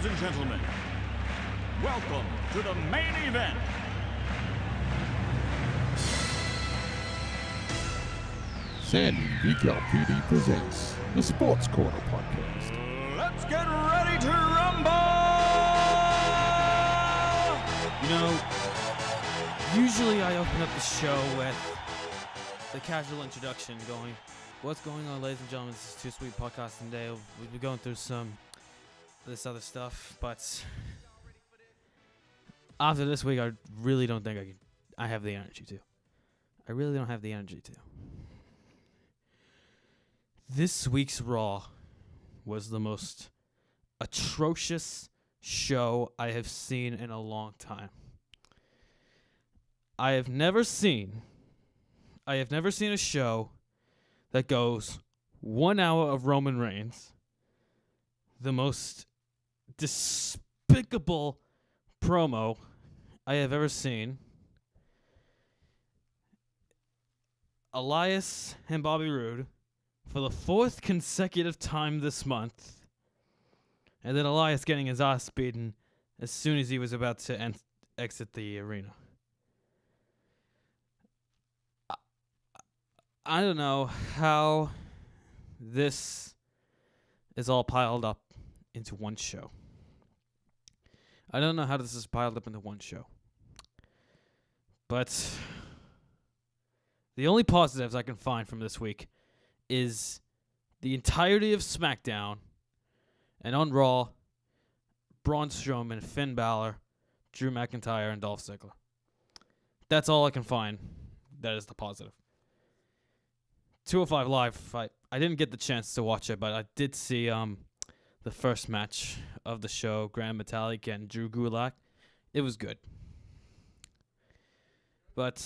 Ladies and gentlemen, welcome to the main event. Sandy VCAL PD presents the Sports Corner Podcast. Let's get ready to rumble! You know, usually I open up the show with the casual introduction going, what's going on, ladies and gentlemen? This is 2Sweet Podcast, and today we'll be going through some of this other stuff, but after this week, I really don't think I have the energy to. I really don't have the energy to. This week's Raw was the most atrocious show I have seen in a long time. I have never seen a show that goes 1 hour of Roman Reigns, the most despicable promo I have ever seen. Elias and Bobby Roode for the fourth consecutive time this month, and then Elias getting his ass beaten as soon as he was about to exit the arena. I don't know how this is all piled up into one show. I don't know how this is piled up into one show. But the only positives I can find from this week is the entirety of SmackDown, and on Raw, Braun Strowman, Finn Balor, Drew McIntyre, and Dolph Ziggler. That's all I can find that is the positive. 205 Live, I didn't get the chance to watch it, but I did see the first match of the show, Grand Metalik and Drew Gulak. It was good. But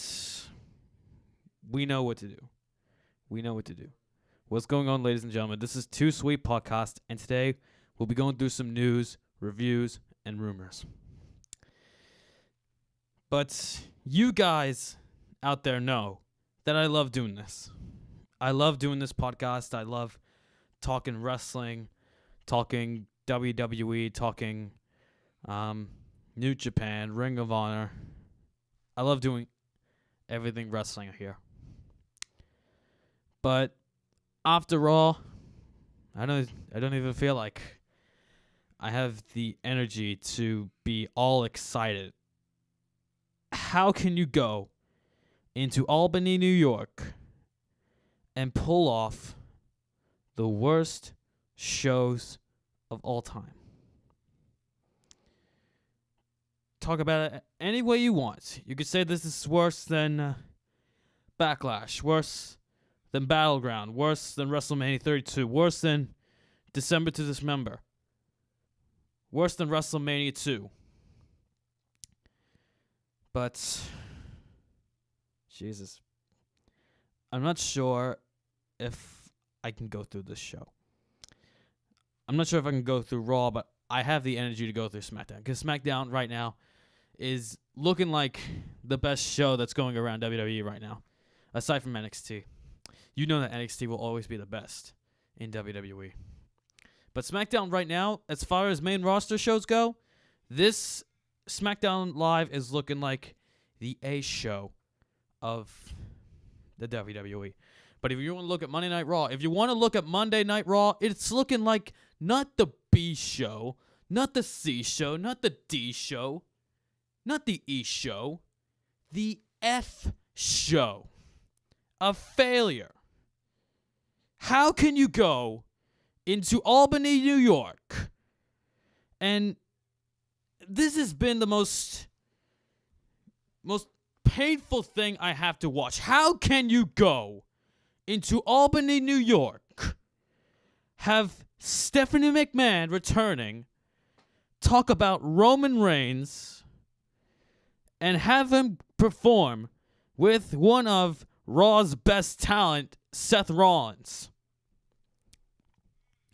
we know what to do. What's going on, ladies and gentlemen? This is 2Sweet Podcast, and today we'll be going through some news, reviews, and rumors. But you guys out there know that I love doing this. I love doing this podcast. I love talking wrestling, talking WWE, talking New Japan, Ring of Honor. I love doing everything wrestling here. But after all, I don't even feel like I have the energy to be all excited. How can you go into Albany, New York, and pull off the worst shows of all time? Talk about it any way you want. You could say this is worse than Backlash, worse than Battleground, worse than WrestleMania 32, worse than December to Dismember, worse than WrestleMania 2. But, Jesus, I'm not sure if I can go through this show. I'm not sure if I can go through Raw, but I have the energy to go through SmackDown, because SmackDown right now is looking like the best show that's going around WWE right now, aside from NXT. You know that NXT will always be the best in WWE. But SmackDown right now, as far as main roster shows go, this SmackDown Live is looking like the A show of the WWE. But if you want to look at Monday Night Raw, it's looking like not the B show, not the C show, not the D show, not the E show, the F show. A failure. How can you go into Albany, New York, and this has been the most painful thing I have to watch. How can you go into Albany, New York, have Stephanie McMahon returning, talk about Roman Reigns, and have him perform with one of Raw's best talent, Seth Rollins,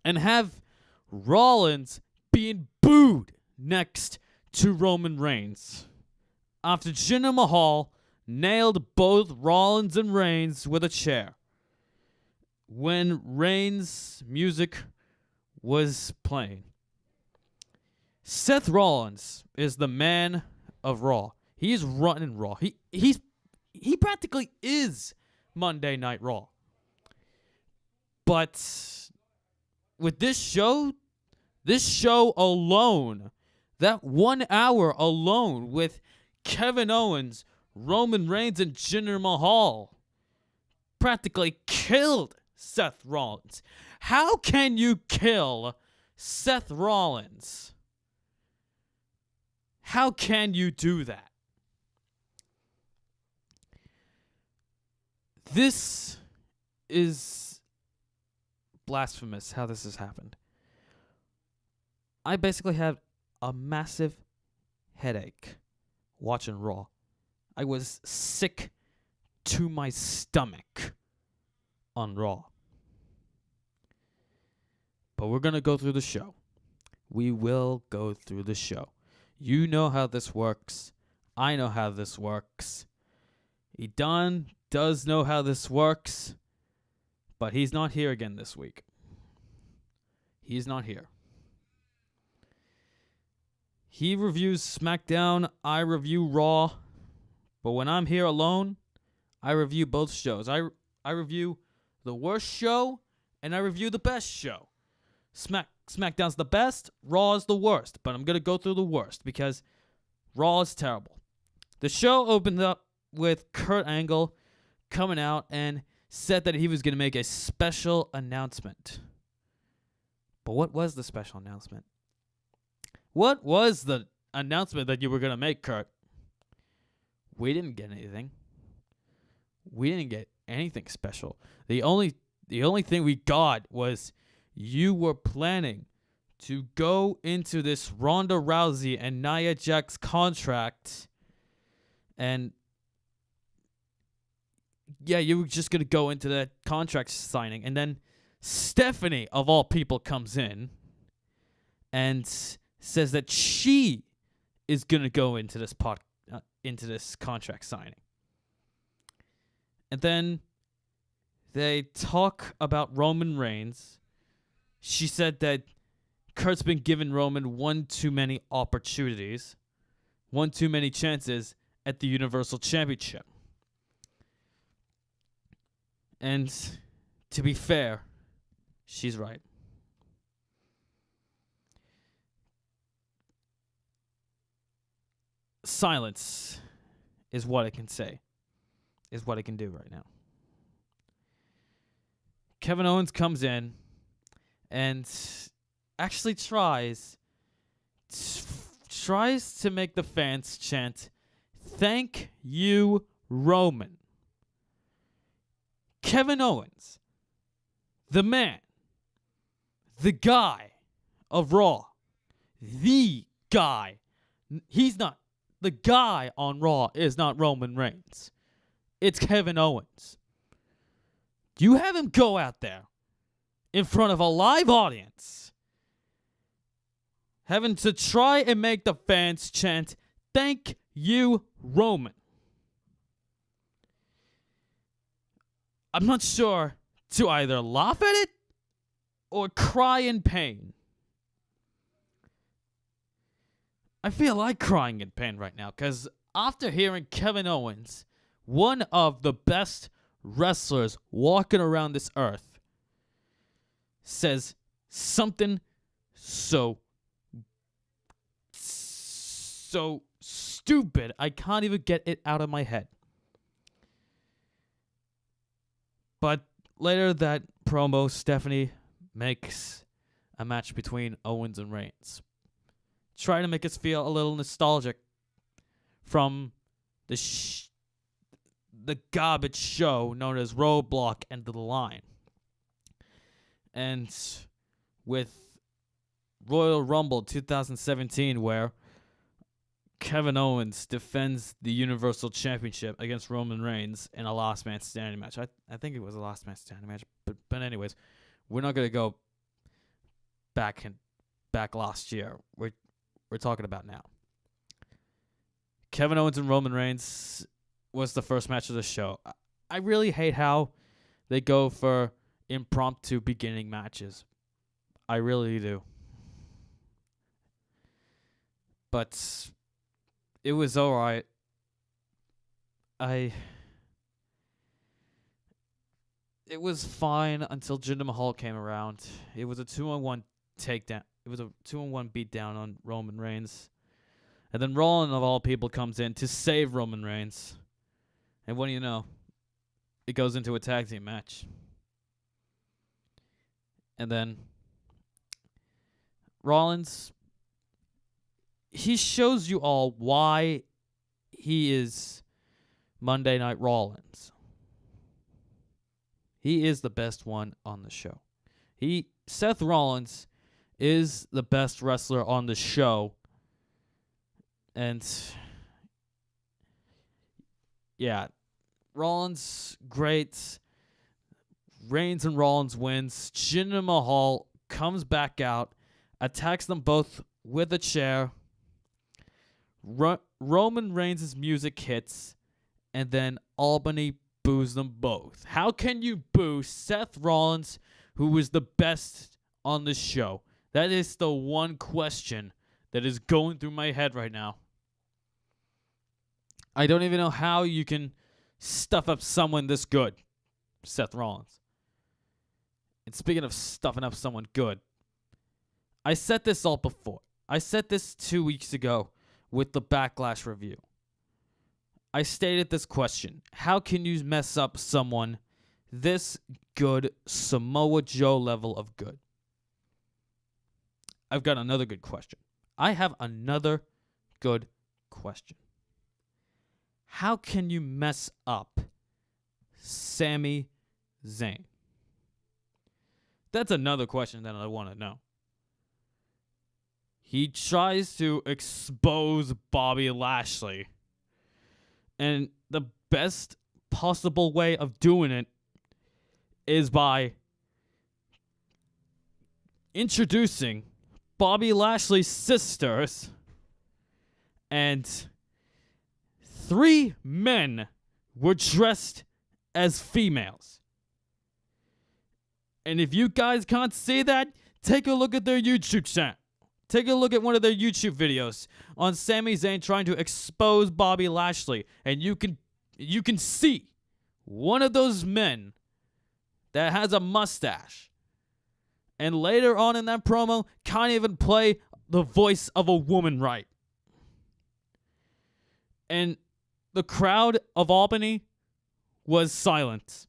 and have Rollins being booed next to Roman Reigns after Jinder Mahal nailed both Rollins and Reigns with a chair when Reigns' music was playing. Seth Rollins is the man of Raw. He is running Raw. He practically is Monday Night Raw. But with this show alone, that 1 hour alone with Kevin Owens, Roman Reigns, and Jinder Mahal practically killed Seth Rollins. How can you kill Seth Rollins? How can you do that? This is blasphemous how this has happened. I basically had a massive headache watching Raw. I was sick to my stomach on Raw. But we're going to go through the show. We will go through the show. You know how this works. I know how this works. Don does know how this works. But he's not here again this week. He's not here. He reviews SmackDown, I review Raw. But when I'm here alone, I review both shows. I review the worst show, and I review the best show. SmackDown's the best, Raw is the worst. But I'm going to go through the worst because Raw is terrible. The show opened up with Kurt Angle coming out and said that he was going to make a special announcement. But what was the special announcement? What was the announcement that you were going to make, Kurt? We didn't get anything. We didn't get anything special. The only thing we got was you were planning to go into this Ronda Rousey and Nia Jax contract, and yeah, you were just going to go into that contract signing, and then Stephanie, of all people, comes in and says that she is going to go into this contract signing. And then they talk about Roman Reigns. She said that Kurt's been giving Roman one too many opportunities, one too many chances at the Universal Championship. And to be fair, she's right. Silence is what I can say, is what I can do right now. Kevin Owens comes in and actually tries to make the fans chant, "Thank you, Roman." Kevin Owens, the man, the guy of Raw, the guy. He's not. The guy on Raw is not Roman Reigns. It's Kevin Owens. You have him go out there in front of a live audience, having to try and make the fans chant, "Thank you, Roman." I'm not sure to either laugh at it or cry in pain. I feel like crying in pain right now because after hearing Kevin Owens, one of the best wrestlers walking around this earth, says something so stupid, I can't even get it out of my head. But later that promo, Stephanie makes a match between Owens and Reigns, trying to make us feel a little nostalgic from the garbage show known as Roadblock and The Line. And with Royal Rumble 2017, where Kevin Owens defends the Universal Championship against Roman Reigns in a last man standing match. I think it was a last man standing match, but anyways, we're not gonna go back last year. We're talking about now. Kevin Owens and Roman Reigns was the first match of the show. I really hate how they go for impromptu beginning matches. I really do. But it was alright. It was fine until Jinder Mahal came around. It was a 2-on-1 takedown. It was a 2-on-1 beatdown on Roman Reigns. And then Rollins, of all people, comes in to save Roman Reigns. And what do you know? It goes into a tag team match. And then Rollins, he shows you all why he is Monday Night Rollins. He is the best one on the show. Seth Rollins is the best wrestler on the show. And yeah, Rollins, great. Reigns and Rollins wins. Jinder Mahal comes back out, attacks them both with a chair. Roman Reigns' music hits, and then Albany boos them both. How can you boo Seth Rollins, who was the best on the show? That is the one question that is going through my head right now. I don't even know how you can stuff up someone this good, Seth Rollins. And speaking of stuffing up someone good, I said this all before. I said this 2 weeks ago with the Backlash review. I stated this question: how can you mess up someone this good, Samoa Joe level of good? I've got another good question. I have another good question. How can you mess up Sami Zayn? That's another question that I want to know. He tries to expose Bobby Lashley. And the best possible way of doing it is by introducing Bobby Lashley's sisters, and 3 men were dressed as females. And if you guys can't see that, take a look at their YouTube channel. Take a look at one of their YouTube videos on Sami Zayn trying to expose Bobby Lashley, and you can see one of those men that has a mustache. And later on in that promo, can't even play the voice of a woman right. And the crowd of Albany was silent.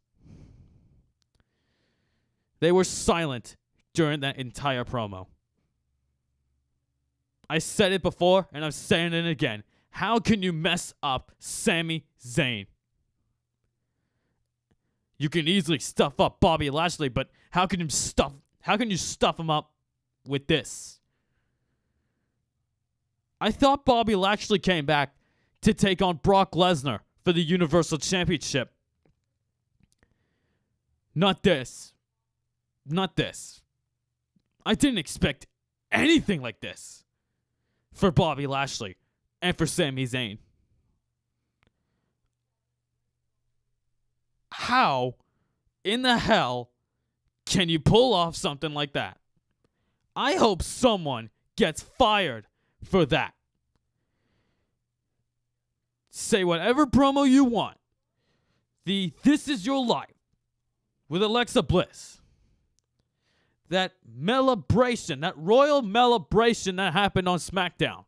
They were silent during that entire promo. I said it before, and I'm saying it again. How can you mess up Sami Zayn? You can easily stuff up Bobby Lashley, but how can you stuff him up with this? I thought Bobby Lashley came back to take on Brock Lesnar for the Universal Championship. Not this. Not this. I didn't expect anything like this for Bobby Lashley and for Sami Zayn. How in the hell can you pull off something like that? I hope someone gets fired for that. Say whatever promo you want. The This Is Your Life with Alexa Bliss. That celebration, that royal celebration that happened on SmackDown.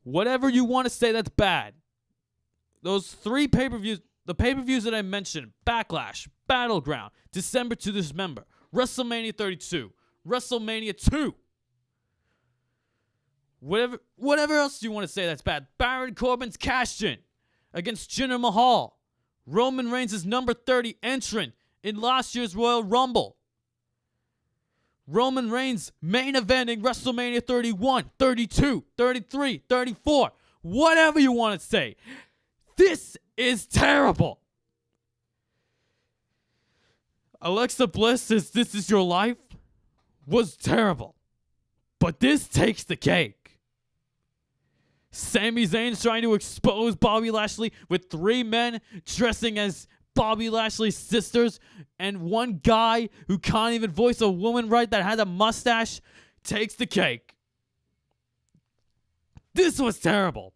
Whatever you want to say that's bad. Those 3 pay-per-views, the pay-per-views that I mentioned, Backlash, Battleground, December to Dismember, WrestleMania 32, WrestleMania 2. Whatever else you want to say that's bad. Baron Corbin's cash-in against Jinder Mahal. Roman Reigns' number 30 entrant in last year's Royal Rumble. Roman Reigns main eventing WrestleMania 31, 32, 33, 34. Whatever you want to say. This is terrible. Alexa Bliss's This Is Your Life was terrible. But this takes the cake. Sami Zayn's trying to expose Bobby Lashley with 3 men dressing as Bobby Lashley's sisters and 1 guy who can't even voice a woman right that has a mustache takes the cake. This was terrible.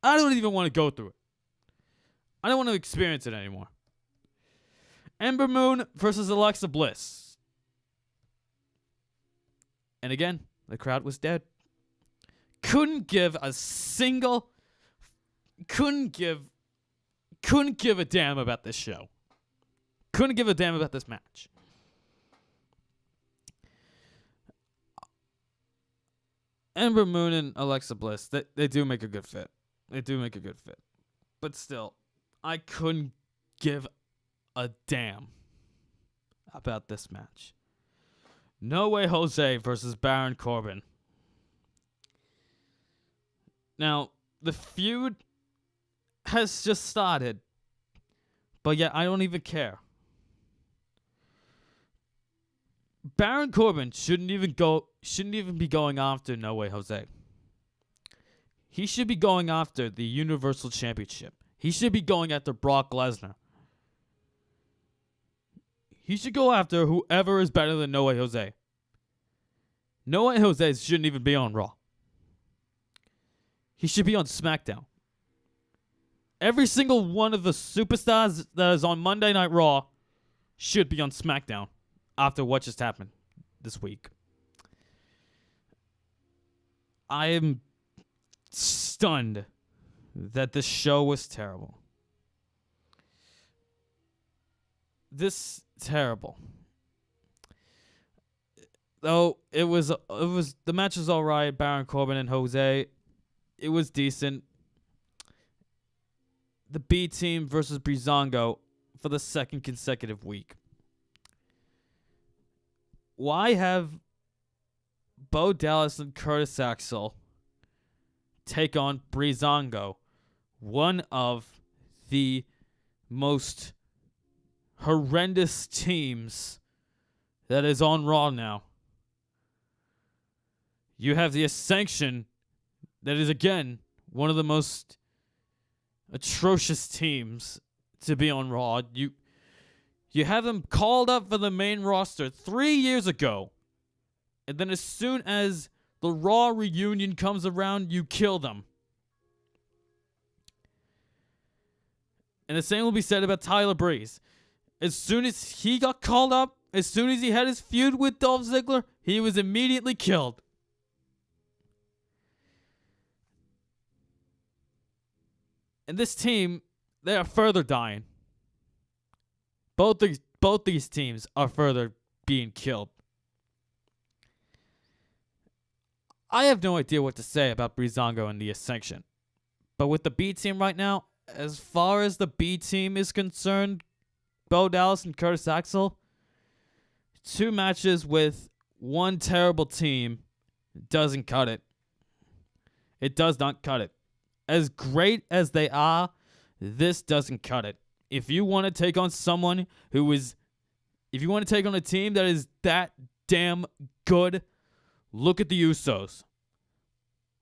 I don't even want to go through it. I don't want to experience it anymore. Ember Moon versus Alexa Bliss. And again, the crowd was dead. Couldn't give a damn about this show. Couldn't give a damn about this match. Ember Moon and Alexa Bliss, they do make a good fit. They do make a good fit. But still, I couldn't give a damn about this match. No Way Jose versus Baron Corbin. Now, the feud has just started, but yet I don't even care. Baron Corbin shouldn't even be going after No Way Jose. He should be going after the Universal Championship. He should be going after Brock Lesnar. He should go after whoever is better than No Way Jose. No Way Jose shouldn't even be on Raw. He should be on SmackDown. Every single one of the superstars that is on Monday Night Raw should be on SmackDown after what just happened this week. I am stunned that this show was terrible. Terrible. Though it was the match was all right. Baron Corbin and Jose, it was decent. The B team versus Breezango for the second consecutive week. Why have Bo Dallas and Curtis Axel take on Breezango, one of the most horrendous teams that is on Raw now? You have the Ascension, that is again one of the most atrocious teams to be on Raw. You have them called up for the main roster 3 years ago, and then as soon as the Raw reunion comes around, you kill them. And the same will be said about Tyler Breeze. As soon as he got called up, as soon as he had his feud with Dolph Ziggler, he was immediately killed. And this team, they are further dying. Both these teams are further being killed. I have no idea what to say about Breezango and the Ascension. But with the B team right now, as far as the B team is concerned, Bo Dallas and Curtis Axel, 2 matches with one terrible team doesn't cut it. It does not cut it. As great as they are, this doesn't cut it. If you want to take on someone if you want to take on a team that is that damn good, look at the Usos.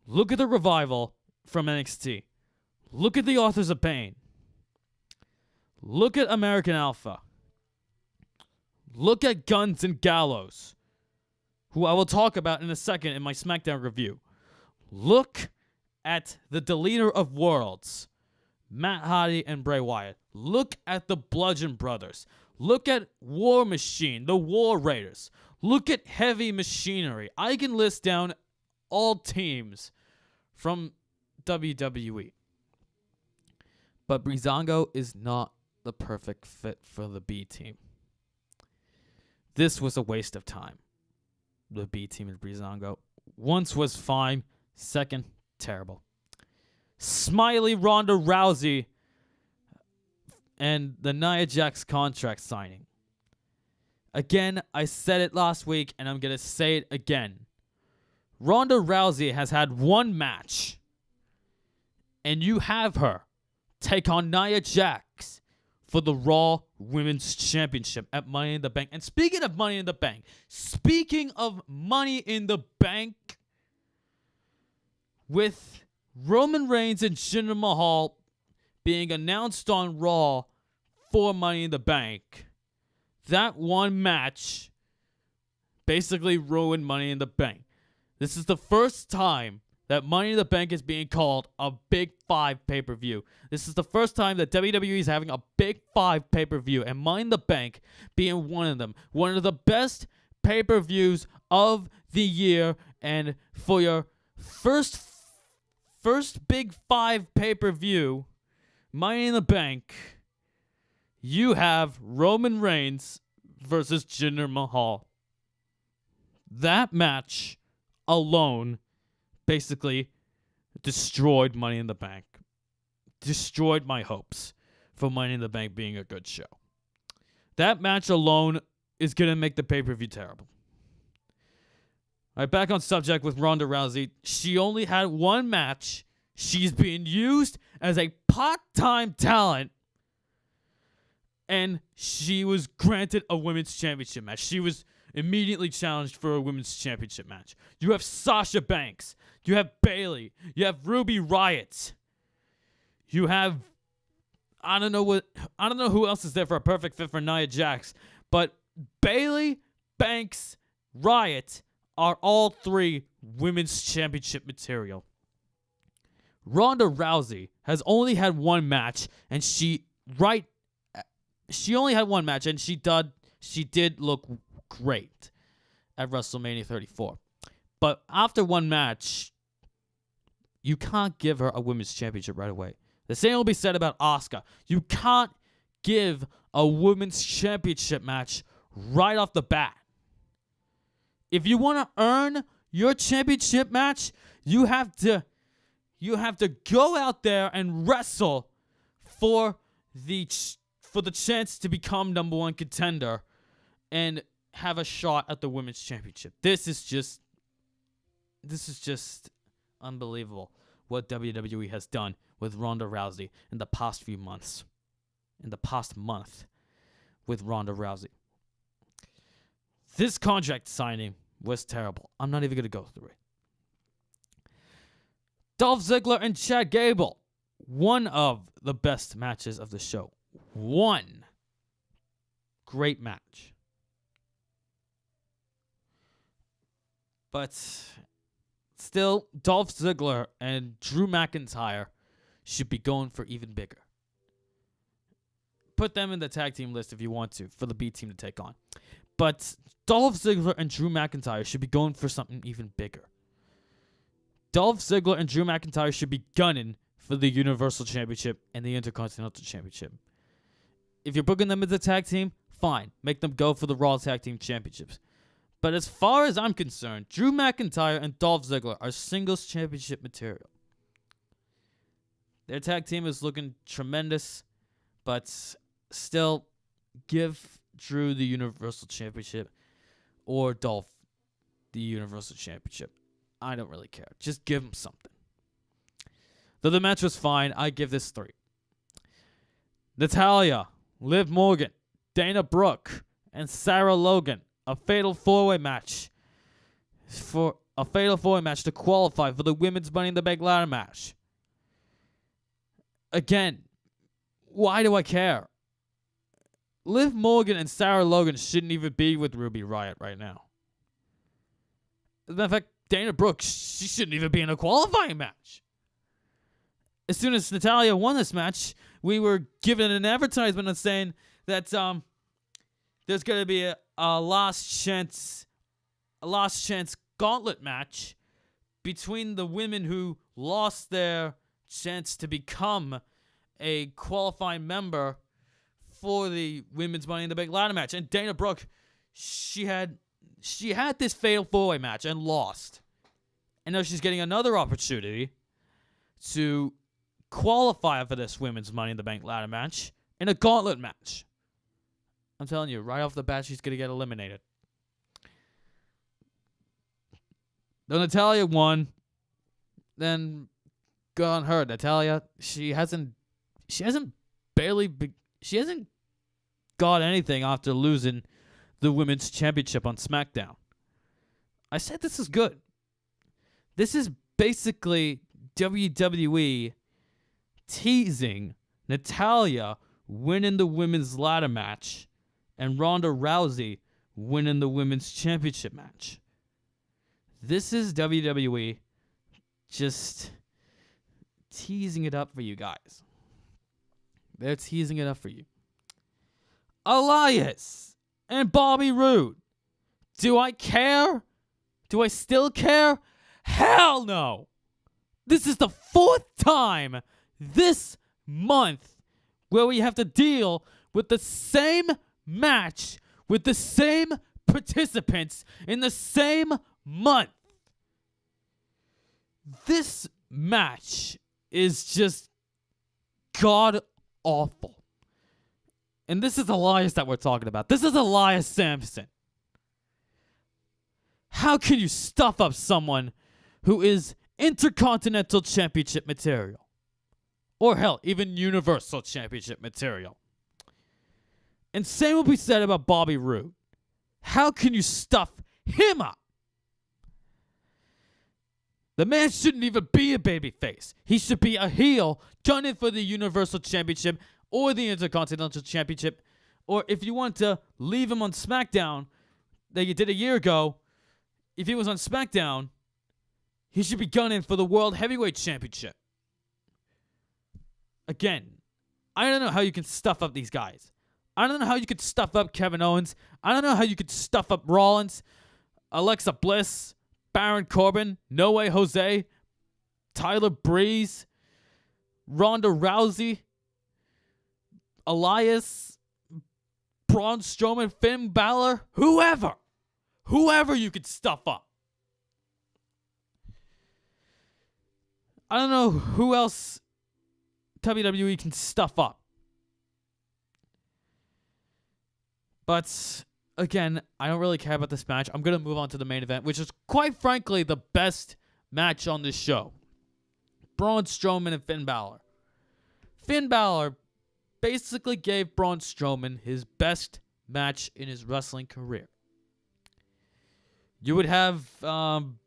Look at the Revival from NXT. Look at the Authors of Pain. Look at American Alpha. Look at Guns and Gallows, who I will talk about in a second in my SmackDown review. Look at the Deleter of Worlds, Matt Hardy and Bray Wyatt. Look at the Bludgeon Brothers. Look at War Machine, the War Raiders. Look at Heavy Machinery. I can list down all teams from WWE. But Breezango is not the perfect fit for the B team. This was a waste of time. The B team and Breezango. Once was fine. Second, terrible. Smiley Ronda Rousey and the Nia Jax contract signing. Again, I said it last week, and I'm going to say it again. Ronda Rousey has had one match, and you have her take on Nia Jax for the Raw Women's Championship at Money in the Bank. And speaking of Money in the Bank, with Roman Reigns and Jinder Mahal being announced on Raw for Money in the Bank, that one match basically ruined Money in the Bank. This is the first time that Money in the Bank is being called a Big 5 pay-per-view. This is the first time that WWE is having a Big 5 pay-per-view, and Money in the Bank being one of them. One of the best pay-per-views of the year, and for your first Big 5 pay-per-view, Money in the Bank, you have Roman Reigns versus Jinder Mahal. That match alone basically destroyed Money in the Bank. Destroyed my hopes for Money in the Bank being a good show. That match alone is going to make the pay-per-view terrible. All right, back on subject with Ronda Rousey. She only had one match. She's being used as a part-time talent. And she was granted a women's championship match. She was immediately challenged for a women's championship match. You have Sasha Banks. You have Bayley. You have Ruby Riott. You have I don't know who else is there for a perfect fit for Nia Jax, but Bayley, Banks, Riott are all three women's championship material. Ronda Rousey has only had one match, and she only had one match, and she did look great at WrestleMania 34. But after one match, you can't give her a women's championship right away. The same will be said about Asuka. You can't give a women's championship match right off the bat. If you want to earn your championship match, you have to go out there and wrestle for the chance to become number one contender and have a shot at the women's championship. This is just unbelievable what WWE has done with Ronda Rousey in the past few months. In the past month with Ronda Rousey. This contract signing was terrible. I'm not even going to go through it. Dolph Ziggler and Chad Gable. One of the best matches of the show. One great match. But still, Dolph Ziggler and Drew McIntyre should be going for even bigger. Put them in the tag team list if you want to, for the B team to take on. But Dolph Ziggler and Drew McIntyre should be going for something even bigger. Dolph Ziggler and Drew McIntyre should be gunning for the Universal Championship and the Intercontinental Championship. If you're booking them as a tag team, fine. Make them go for the Raw Tag Team Championships. But as far as I'm concerned, Drew McIntyre and Dolph Ziggler are singles championship material. Their tag team is looking tremendous, but still, give Drew the Universal Championship or Dolph the Universal Championship. I don't really care. Just give them something. Though the match was fine, I give this 3. Natalya, Liv Morgan, Dana Brooke, and Sarah Logan. A fatal 4-way match. To qualify for the Women's Money in the Bank ladder match. Again, why do I care? Liv Morgan and Sarah Logan shouldn't even be with Ruby Riott right now. As a matter of fact, Dana Brooke, she shouldn't even be in a qualifying match. As soon as Natalya won this match, we were given an advertisement of saying that there's going to be a last chance gauntlet match between the women who lost their chance to become a qualifying member for the Women's Money in the Bank ladder match. And Dana Brooke, she had this fatal 4-way match and lost. And now she's getting another opportunity to qualify for this Women's Money in the Bank ladder match in a gauntlet match. I'm telling you, right off the bat, she's going to get eliminated. Though Natalya won, then good on her. Natalya, she hasn't got anything after losing the Women's Championship on SmackDown. I said this is good. This is basically WWE teasing Natalya winning the women's ladder match and Ronda Rousey winning the women's championship match. This is WWE just teasing it up for you guys. They're teasing it up for you. Elias and Bobby Roode. Do I care? Do I still care? Hell no! This is the 4th time this month where we have to deal with the same match with the same participants in the same month. This match is just god awful. And this is Elias that we're talking about. This is Elias Sampson. How can you stuff up someone who is Intercontinental Championship material? Or hell, even Universal Championship material. And same will be said about Bobby Roode. How can you stuff him up? The man shouldn't even be a babyface. He should be a heel, gunning for the Universal Championship or the Intercontinental Championship. Or if you want to leave him on SmackDown, that you did a year ago, if he was on SmackDown, he should be gunning for the World Heavyweight Championship. Again, I don't know how you can stuff up these guys. I don't know how you could stuff up Kevin Owens. I don't know how you could stuff up Rollins, Alexa Bliss, Baron Corbin, No Way Jose, Tyler Breeze, Ronda Rousey, Elias, Braun Strowman, Finn Balor, whoever you could stuff up. I don't know who else WWE can stuff up. But again, I don't really care about this match. I'm going to move on to the main event, which is quite frankly the best match on this show. Braun Strowman and Finn Balor. Finn Balor basically gave Braun Strowman his best match in his wrestling career. You would have Braun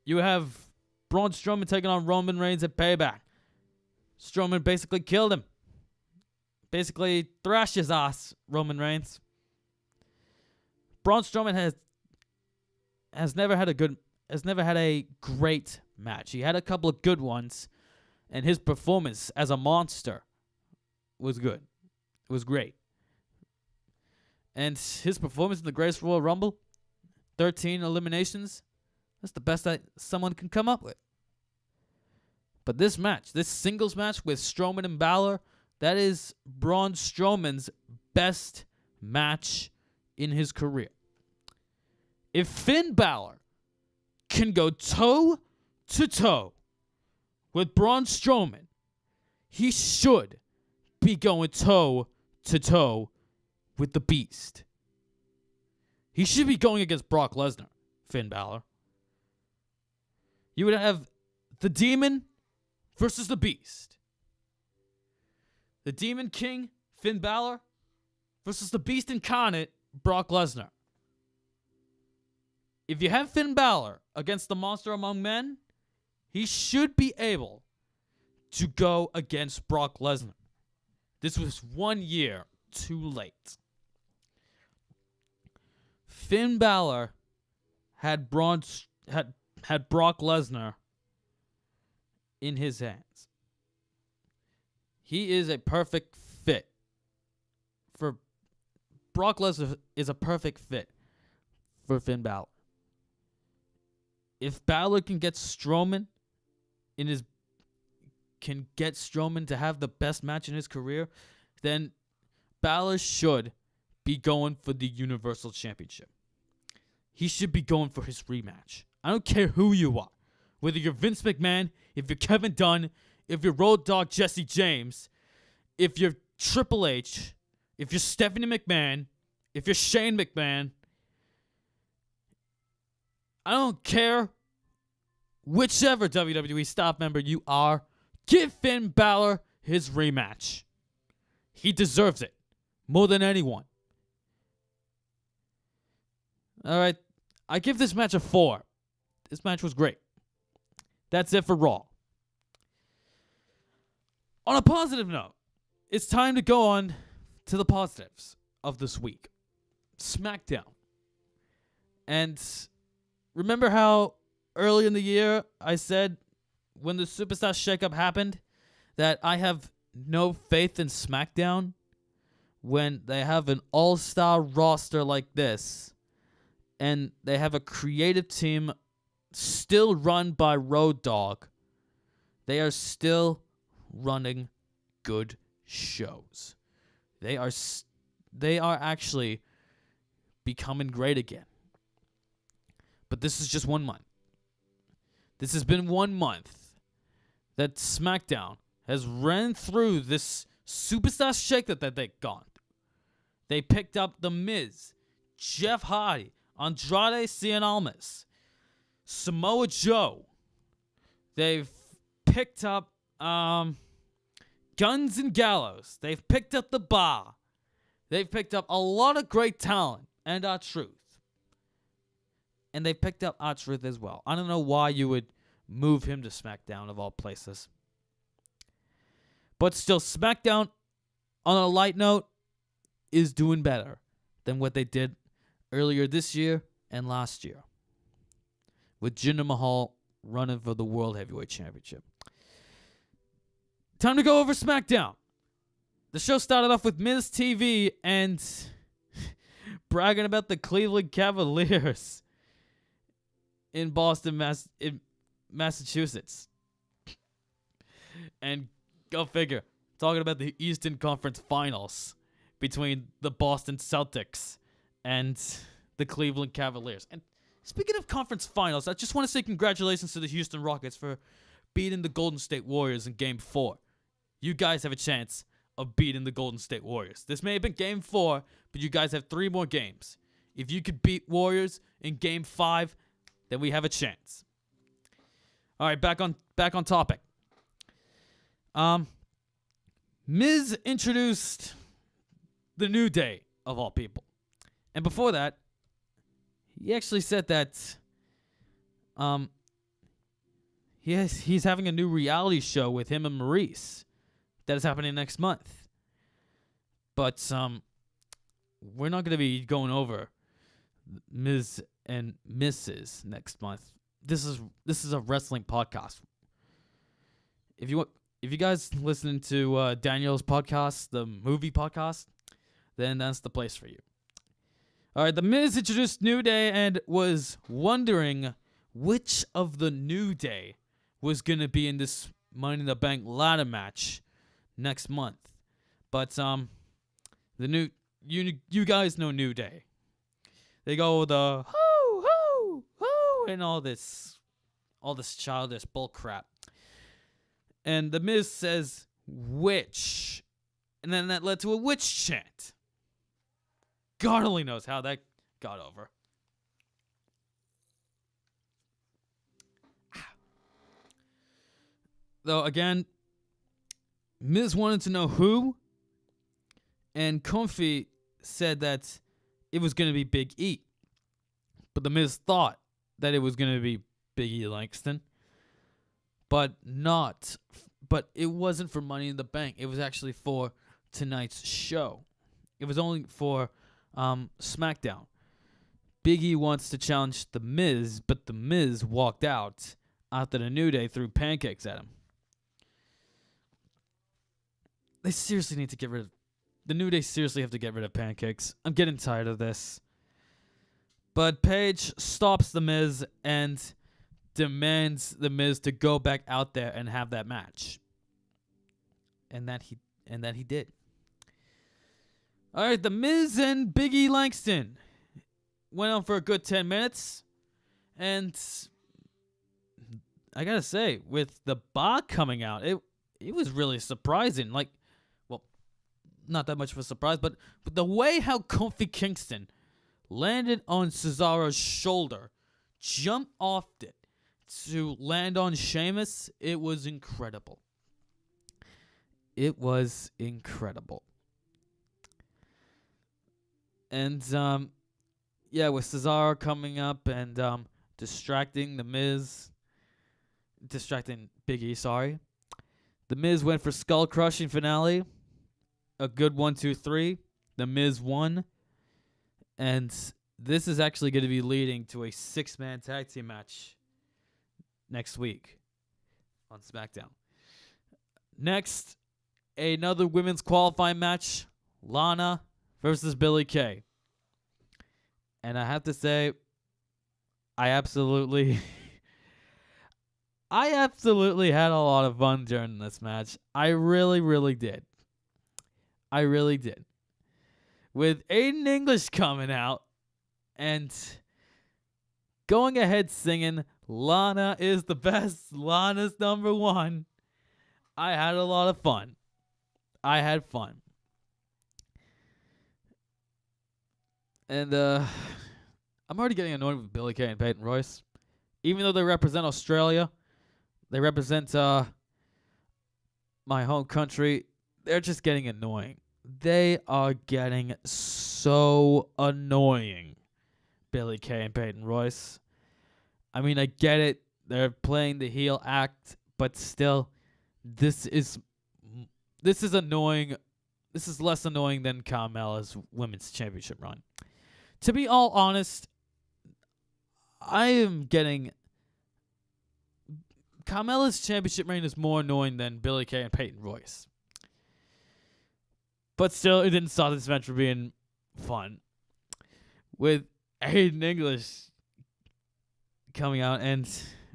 Strowman taking on Roman Reigns at Payback. Strowman basically killed him. Basically thrashed his ass, Roman Reigns. Braun Strowman has never had a great match. He had a couple of good ones, and his performance as a monster was good. It was great. And his performance in the Greatest Royal Rumble, 13 eliminations, that's the best that someone can come up with. But this match, this singles match with Strowman and Balor, that is Braun Strowman's best match in his career. If Finn Balor can go toe-to-toe with Braun Strowman, he should be going toe-to-toe with the Beast. He should be going against Brock Lesnar, Finn Balor. You would have the Demon versus the Beast. The Demon King, Finn Balor, versus the Beast Incarnate, Brock Lesnar. If you have Finn Balor against the Monster Among Men, he should be able to go against Brock Lesnar. This was 1 year too late. Finn Balor had Brock Lesnar in his hands. He is a perfect fit for Brock Lesnar is a perfect fit for Finn Balor. If Balor can get Strowman to have the best match in his career, then Balor should be going for the Universal Championship. He should be going for his rematch. I don't care who you are. Whether you're Vince McMahon, if you're Kevin Dunn, if you're Road Dogg Jesse James, if you're Triple H, if you're Stephanie McMahon, if you're Shane McMahon, I don't care whichever WWE staff member you are, give Finn Balor his rematch. He deserves it more than anyone. All right, I give this match a 4. This match was great. That's it for Raw. On a positive note, it's time to go on to the positives of this week. SmackDown. And remember how early in the year, I said when the Superstar Shakeup happened that I have no faith in SmackDown when they have an all-star roster like this and they have a creative team still run by Road Dogg. They are still running good shows. They are actually becoming great again. But this is just 1 month. This has been 1 month that SmackDown has ran through this superstar shakeup that they got. They picked up The Miz, Jeff Hardy, Andrade Cien Almas, Samoa Joe. They've picked up Guns and Gallows. They've picked up The Bar. They've picked up a lot of great talent and R-Truth. And they picked up R-Truth as well. I don't know why you would move him to SmackDown of all places. But still, SmackDown, on a light note, is doing better than what they did earlier this year and last year, with Jinder Mahal running for the World Heavyweight Championship. Time to go over SmackDown. The show started off with Miz TV and bragging about the Cleveland Cavaliers in Boston, Massachusetts. And go figure, talking about the Eastern Conference Finals between the Boston Celtics and the Cleveland Cavaliers. And speaking of conference finals, I just want to say congratulations to the Houston Rockets for beating the Golden State Warriors in Game 4. You guys have a chance of beating the Golden State Warriors. This may have been Game 4, but you guys have 3 more games. If you could beat Warriors in Game 5, then we have a chance. All right, back on topic. Miz introduced the New Day, of all people. And before that, he actually said that he's having a new reality show with him and Maurice that is happening next month. But we're not going to be going over Miz and Mrs. next month. This is a wrestling podcast. If you guys listening to Daniel's podcast, the movie podcast, then that's the place for you. All right, The Miz introduced New Day and was wondering which of the New Day was going to be in this Money in the Bank ladder match next month. But you guys know New Day. They go the hoo hoo hoo and all this childish bull crap. And The Miz says witch, and then that led to a witch chant. God only knows how that got over. Though, again, Miz wanted to know who, and Comfy said that it was going to be Big E. But The Miz thought that it was going to be Big E Langston. But it wasn't for Money in the Bank. It was actually for tonight's show. It was only for SmackDown. Big E wants to challenge The Miz, but The Miz walked out after the New Day threw pancakes at him. They seriously need to get rid of... The New Day seriously have to get rid of pancakes. I'm getting tired of this. But Paige stops The Miz and demands The Miz to go back out there and have that match. And that he did. All right, The Miz and Big E Langston went on for a good 10 minutes. And I got to say, with the Bar coming out, it was really surprising. Like, well, not that much of a surprise, but the way how Kofi Kingston landed on Cesaro's shoulder, jumped off it to land on Sheamus, it was incredible. It was incredible. And, with Cesaro coming up and distracting Big E, sorry. The Miz went for skull-crushing finale. A good 1, 2, 3. The Miz won. And this is actually going to be leading to a 6-man tag team match next week on SmackDown. Next, another women's qualifying match, Lana versus Billie Kay. And I have to say, I absolutely had a lot of fun during this match. I really, really did. I really did. With Aiden English coming out and going ahead singing, Lana is the best, Lana's number one. I had a lot of fun. I had fun. And I'm already getting annoyed with Billie Kay and Peyton Royce. Even though they represent Australia, they represent my home country, they're just getting annoying. They are getting so annoying, Billie Kay and Peyton Royce. I mean, I get it. They're playing the heel act, but still, this is annoying. This is less annoying than Carmella's women's championship run. To be all honest, I am getting... Carmella's championship reign is more annoying than Billie Kay and Peyton Royce. But still, it didn't stop this match from being fun. With Aiden English coming out and...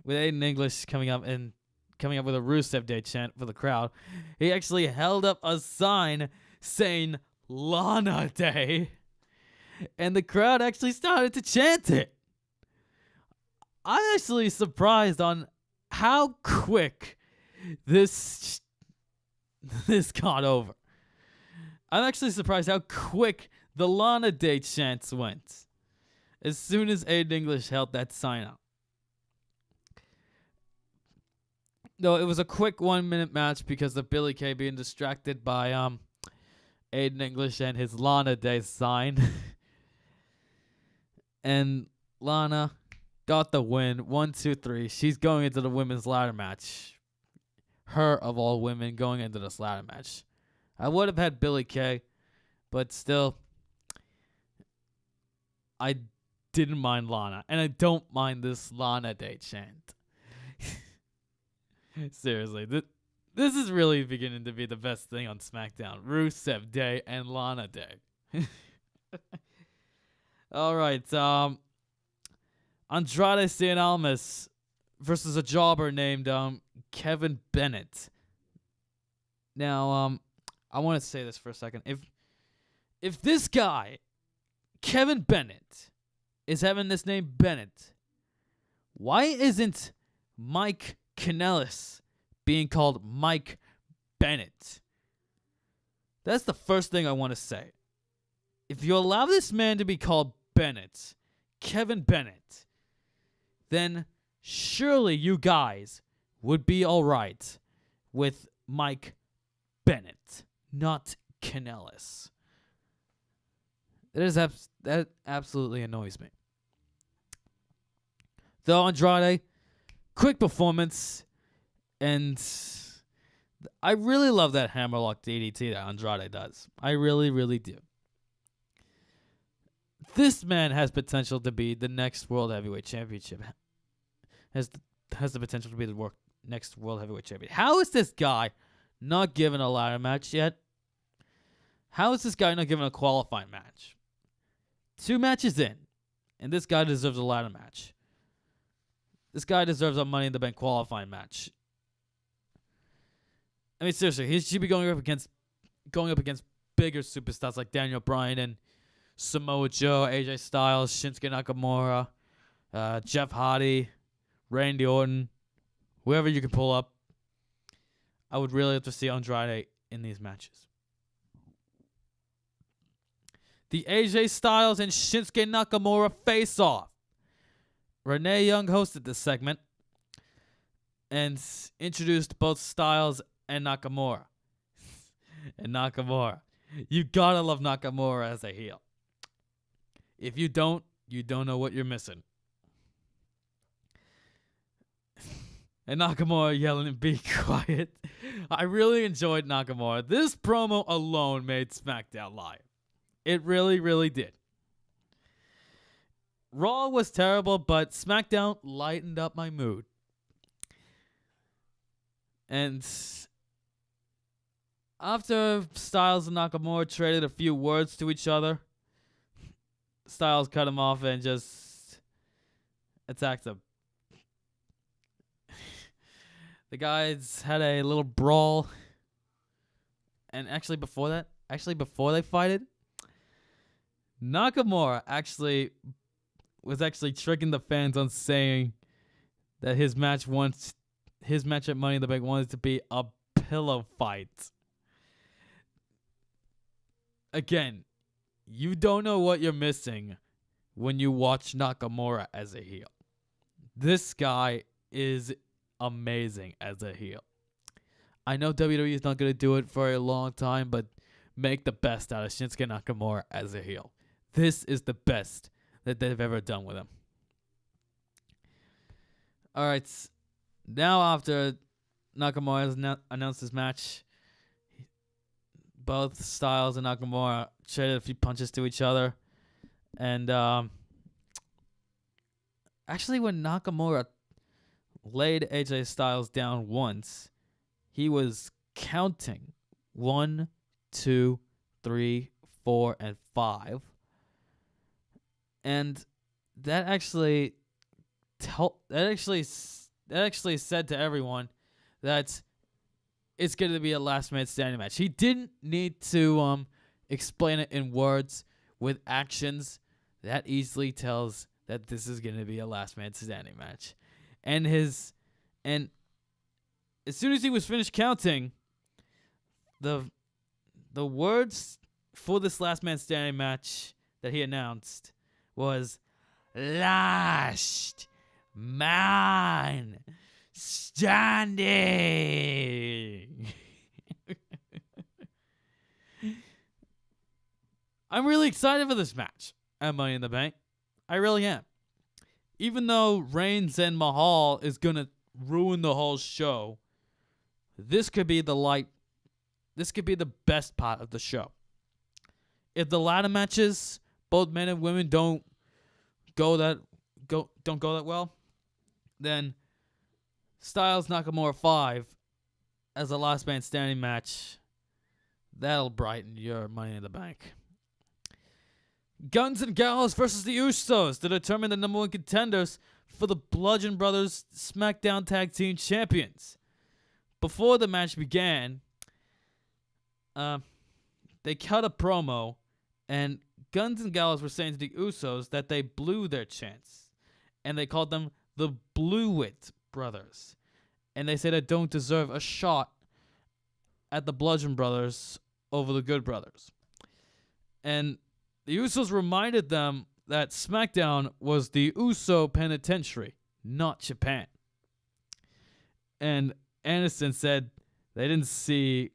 With Aiden English coming up with a Rusev Day chant for the crowd, he actually held up a sign saying Lana Day, and the crowd actually started to chant it. I'm actually surprised on how quick this got over. I'm actually surprised how quick the Lana Day chants went as soon as Aiden English held that sign up. No, it was a quick 1-minute match because of Billie Kay being distracted by Aiden English and his Lana Day sign. And Lana got the win. 1, 2, 3. She's going into the women's ladder match. Her, of all women, going into this ladder match. I would have had Billie Kay, but still, I didn't mind Lana. And I don't mind this Lana Day chant. Seriously, this is really beginning to be the best thing on SmackDown. Rusev Day and Lana Day. All right, Andrade Cien Almas versus a jobber named Kevin Bennett. Now, I want to say this for a second. If this guy, Kevin Bennett, is having this name Bennett, why isn't Mike Kanellis being called Mike Bennett? That's the first thing I want to say. If you allow this man to be called Bennett, Kevin Bennett, then surely you guys would be all right with Mike Bennett, not Kanellis. That absolutely annoys me. Though Andrade, quick performance, and I really love that hammerlock DDT that Andrade does. I really, really do. This man has potential to be the next World Heavyweight Championship. Has the potential to be the next World Heavyweight Champion. How is this guy not given a ladder match yet? How is this guy not given a qualifying match? 2 matches in, and this guy deserves a ladder match. This guy deserves a Money in the Bank qualifying match. I mean, seriously, he should be going up against bigger superstars like Daniel Bryan and Samoa Joe, AJ Styles, Shinsuke Nakamura, Jeff Hardy, Randy Orton, whoever you can pull up. I would really have to see Andrade in these matches. The AJ Styles and Shinsuke Nakamura face-off. Renee Young hosted this segment and introduced both Styles and Nakamura. And Nakamura. You gotta love Nakamura as a heel. If you don't know what you're missing. And Nakamura yelling and be quiet. I really enjoyed Nakamura. This promo alone made SmackDown live. It really, really did. Raw was terrible, but SmackDown lightened up my mood. And after Styles and Nakamura traded a few words to each other, Styles cut him off and just attacked him. The guys had a little brawl. And actually before they fighted, Nakamura was tricking the fans on saying that his match at Money in the Bank wanted to be a pillow fight. Again, you don't know what you're missing when you watch Nakamura as a heel. This guy is amazing as a heel. I know WWE is not going to do it for a long time, but make the best out of Shinsuke Nakamura as a heel. This is the best that they've ever done with him. All right, now after Nakamura has announced his match, both Styles and Nakamura traded a few punches to each other. And actually when Nakamura laid AJ Styles down once, he was counting 1, 2, 3, 4, and 5. And that actually said to everyone that it's going to be a last man standing match. He didn't need to explain it in words. With actions, that easily tells that this is going to be a last man standing match. And as soon as he was finished counting, the words for this last man standing match that he announced was last man standing. I'm really excited for this match at Money in the Bank. I really am. Even though Reigns and Mahal is going to ruin the whole show, this could be the best part of the show. If the ladder matches, both men and women, don't go that well, then Styles Nakamura 5 as a last man standing match, that'll brighten your Money in the Bank. Guns and Gallows versus the Usos to determine the number one contenders for the Bludgeon Brothers SmackDown Tag Team Champions. Before the match began, they cut a promo, and Guns and Gallows were saying to the Usos that they blew their chance, and they called them the Blewit Brothers, and they said they don't deserve a shot at the Bludgeon Brothers over the Good Brothers. And the Usos reminded them that SmackDown was the Uso Penitentiary, not Japan. And Anderson said they didn't see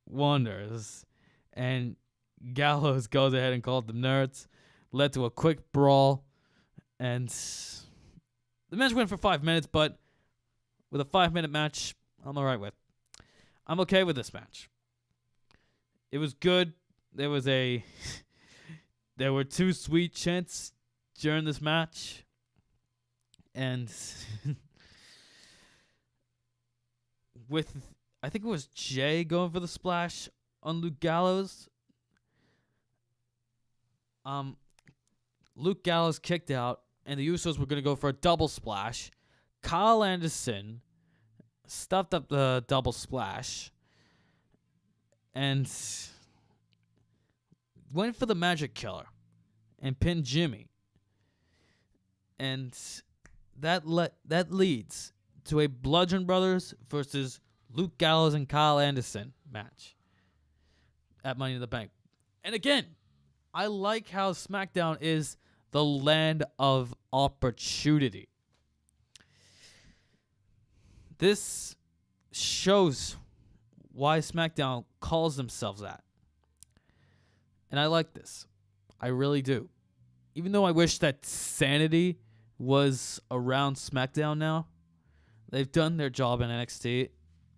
wonders. And Gallows goes ahead and called them nerds. Led to a quick brawl. And the match went for 5 minutes, but with a 5-minute match, I'm alright with. I'm okay with this match. It was good. There were 2Sweet chants during this match. And I think it was Jay going for the splash on Luke Gallows. Luke Gallows kicked out, and the Usos were going to go for a double splash. Kyle Anderson stuffed up the double splash and went for the Magic Killer and pinned Jimmy. And that leads to a Bludgeon Brothers versus Luke Gallows and Kyle Anderson match at Money in the Bank. And again, I like how SmackDown is the land of opportunity. This shows why SmackDown calls themselves that. And I like this. I really do. Even though I wish that Sanity was around SmackDown now, they've done their job in NXT.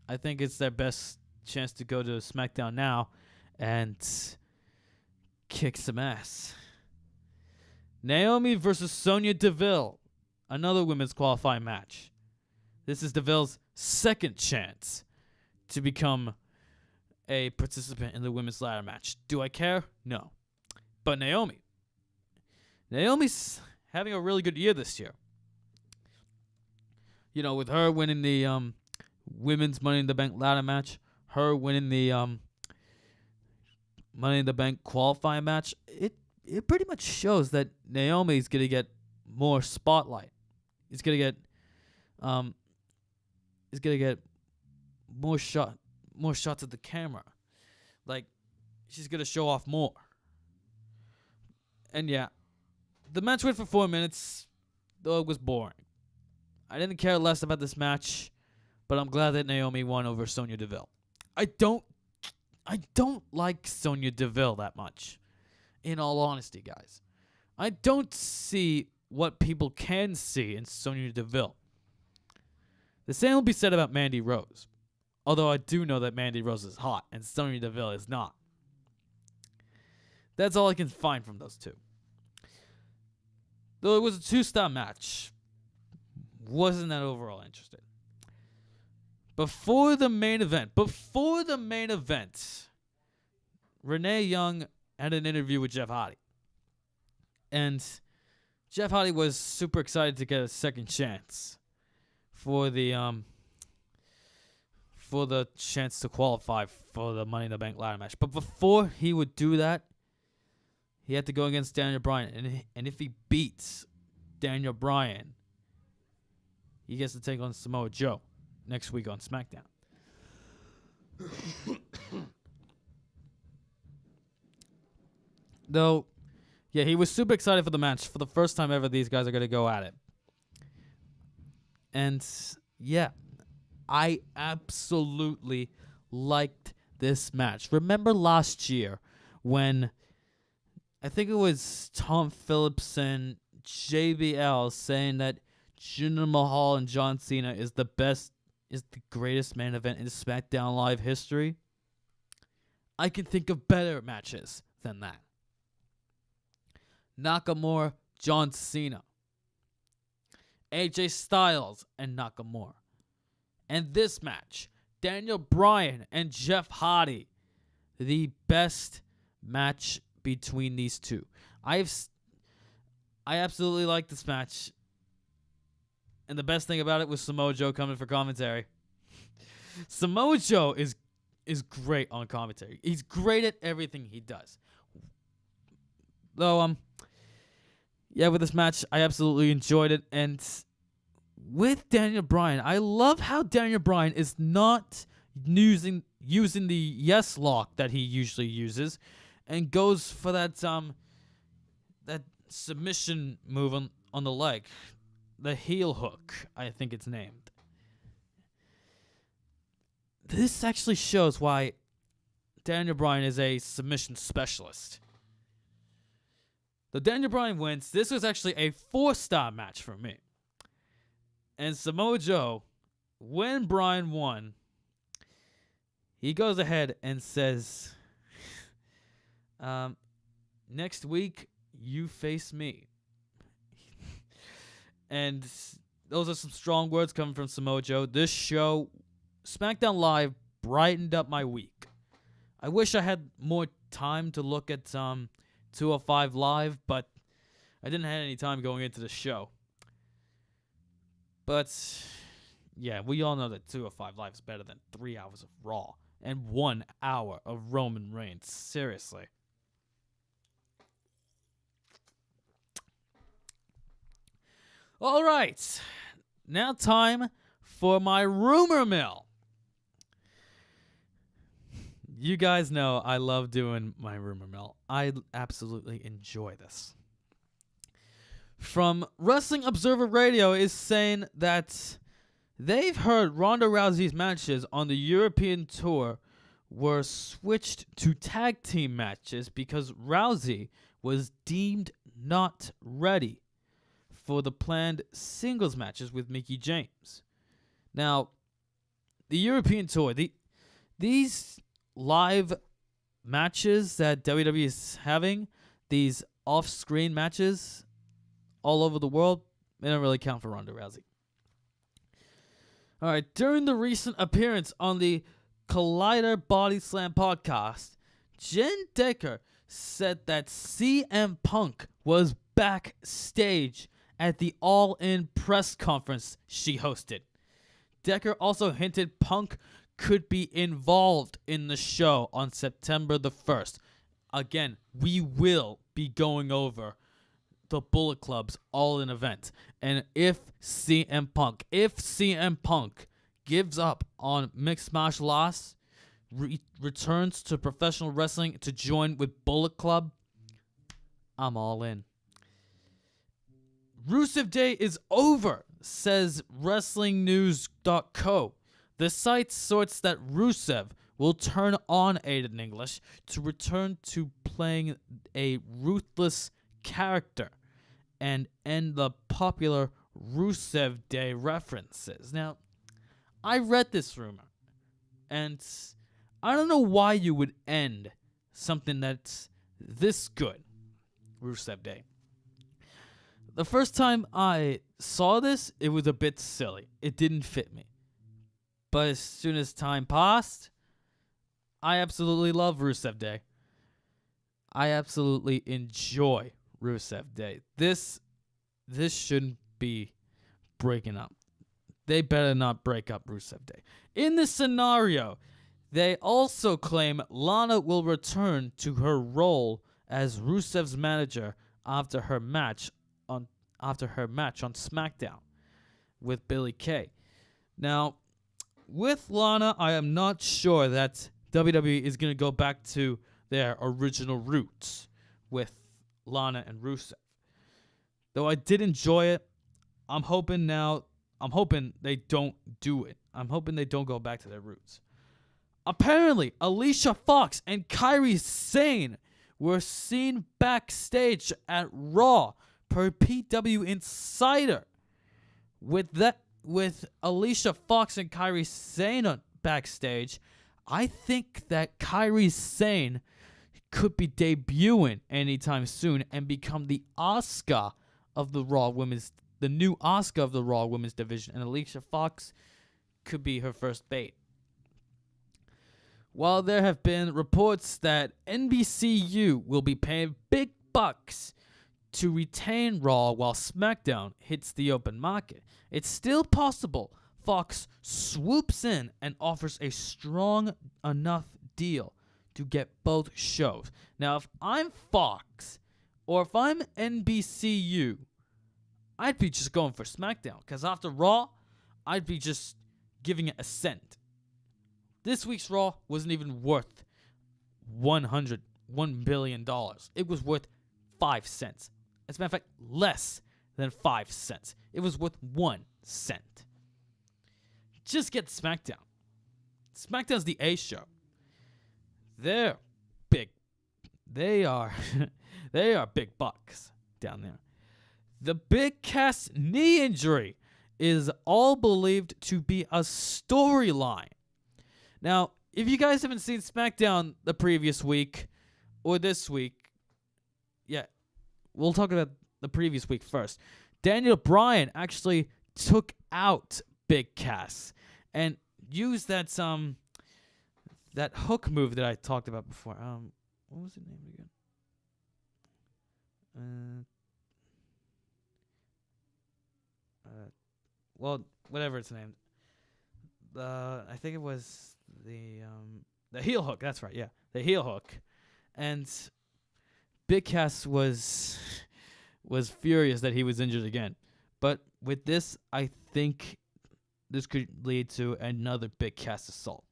I think it's their best chance to go to SmackDown now and kick some ass. Naomi versus Sonya Deville. Another women's qualifying match. This is Deville's second chance to become a participant in the women's ladder match. Do I care? No. But Naomi's having a really good year this year. You know, with her winning the women's Money in the Bank ladder match, her winning the Money in the Bank qualifying match, it pretty much shows that Naomi's gonna get more spotlight. He's gonna get more shots at the camera. Like, she's gonna show off more. And yeah, the match went for 4 minutes, though it was boring. I didn't care less about this match, but I'm glad that Naomi won over Sonya Deville. I don't like Sonya Deville that much, in all honesty, guys. I don't see what people can see in Sonya Deville. The same will be said about Mandy Rose, although I do know that Mandy Rose is hot and Sonya Deville is not. That's all I can find from those two. Though it was a 2-star match, wasn't that overall interested. Before the main event, Renee Young had an interview with Jeff Hardy. And Jeff Hardy was super excited to get a second chance for the chance to qualify for the Money in the Bank ladder match. But before he would do that, he had to go against Daniel Bryan. And if he beats Daniel Bryan, he gets to take on Samoa Joe next week on SmackDown. Though, yeah, he was super excited for the match. For the first time ever, these guys are going to go at it. And, yeah, I absolutely liked this match. Remember last year when I think it was Tom Phillips and JBL saying that Jinder Mahal and John Cena is the greatest main event in SmackDown Live history? I can think of better matches than that. Nakamura, John Cena. AJ Styles and Nakamura. And this match, Daniel Bryan and Jeff Hardy. The best match between these two. I absolutely like this match. And the best thing about it was Samoa Joe coming for commentary. Samoa Joe is great on commentary. He's great at everything he does. Though, yeah, with this match, I absolutely enjoyed it. And with Daniel Bryan, I love how Daniel Bryan is not using the yes lock that he usually uses, and goes for that submission move on the leg, the heel hook, I think it's named. This actually shows why Daniel Bryan is a submission specialist. The Daniel Bryan wins. This was actually a 4-star match for me. And Samoa Joe, when Bryan won, he goes ahead and says, next week, you face me. And those are some strong words coming from Samoa Joe. This show, SmackDown Live, brightened up my week. I wish I had more time to look at 205 Live, but I didn't have any time going into the show. But, yeah, we all know that 205 Live is better than 3 hours of Raw and 1 hour of Roman Reigns. Seriously. All right. Now time for my rumor mill. You guys know I love doing my rumor mill. I absolutely enjoy this. From Wrestling Observer Radio is saying that they've heard Ronda Rousey's matches on the European tour were switched to tag team matches because Rousey was deemed not ready for the planned singles matches with Mickie James. Now, the European tour, these live matches that WWE is having, these off-screen matches all over the world, they don't really count for Ronda Rousey. All right, during the recent appearance on the Collider Body Slam podcast, Jen Decker said that CM Punk was backstage at the All In press conference she hosted. Decker also hinted Punk could be involved in the show on September the 1st. Again, we will be going over the Bullet Club's All-In event. And if CM Punk gives up on mixed martial arts, returns to professional wrestling to join with Bullet Club, I'm all in. Rusev Day is over, says WrestlingNews.co. The site sorts that Rusev will turn on Aiden English to return to playing a ruthless character and end the popular Rusev Day references. Now, I read this rumor, and I don't know why you would end something that's this good, Rusev Day. The first time I saw this, it was a bit silly. It didn't fit me. But as soon as time passed, I absolutely love Rusev Day. I absolutely enjoy Rusev Day. This shouldn't be breaking up. They better not break up Rusev Day. In this scenario, they also claim Lana will return to her role as Rusev's manager after her match on SmackDown with Billie Kay. Now, with Lana, I am not sure that WWE is going to go back to their original roots with Lana and Rusev. Though I did enjoy it, I'm hoping they don't do it. I'm hoping they don't go back to their roots. Apparently, Alicia Fox and Kairi Sane were seen backstage at Raw per PW Insider. With Alicia Fox and Kairi Sane backstage, I think that Kairi Sane could be debuting anytime soon and become the Asuka of the new Asuka of the Raw Women's division, and Alicia Fox could be her first bait. While there have been reports that NBCU will be paying big bucks to retain Raw while SmackDown hits the open market, it's still possible Fox swoops in and offers a strong enough deal to get both shows. Now, if I'm Fox or if I'm NBCU, I'd be just going for SmackDown, because after Raw, I'd be just giving it a cent. This week's Raw wasn't even worth $1 billion. It was worth 5 cents. As a matter of fact, less than 5 cents. It was worth 1 cent. Just get SmackDown. SmackDown's the A show. They're big. They are big bucks down there. The Big Cass knee injury is all believed to be a storyline. Now, if you guys haven't seen SmackDown the previous week or this week, yeah, we'll talk about the previous week first. Daniel Bryan actually took out Big Cass and used that hook move that I talked about before. What was the name again? Well, whatever it's named. I think it was the heel hook. That's right. Yeah, the heel hook. And Big Cass was furious that he was injured again. But with this, I think this could lead to another Big Cass assault.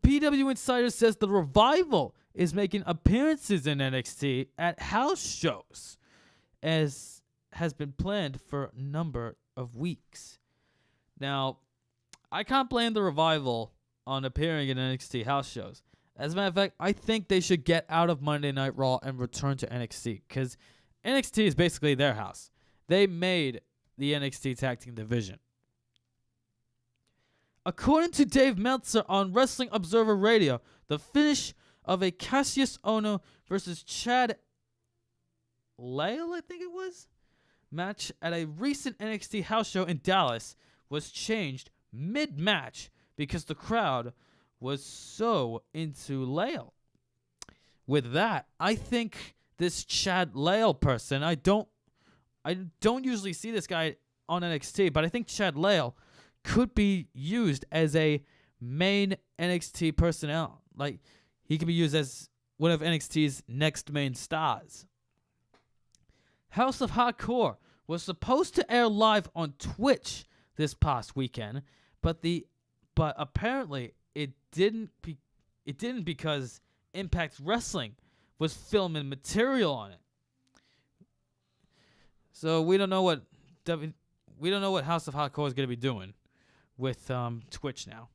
PW Insider says the Revival is making appearances in NXT at house shows, as has been planned for a number of weeks. Now, I can't blame the Revival on appearing in NXT house shows. As a matter of fact, I think they should get out of Monday Night Raw and return to NXT, because NXT is basically their house. They made the NXT Tag Team division. According to Dave Meltzer on Wrestling Observer Radio, the finish of a Cassius Ohno versus Chad Lyle, I think it was, match at a recent NXT house show in Dallas was changed mid-match because the crowd was so into Leigh. With that, I think this Chad Leigh person, I don't usually see this guy on NXT, but I think Chad Leigh could be used as a main NXT personnel. Like, he could be used as one of NXT's next main stars. House of Hardcore was supposed to air live on Twitch this past weekend, but apparently it didn't because Impact Wrestling was filming material on it. So we don't know what House of Hardcore is going to be doing with Twitch now.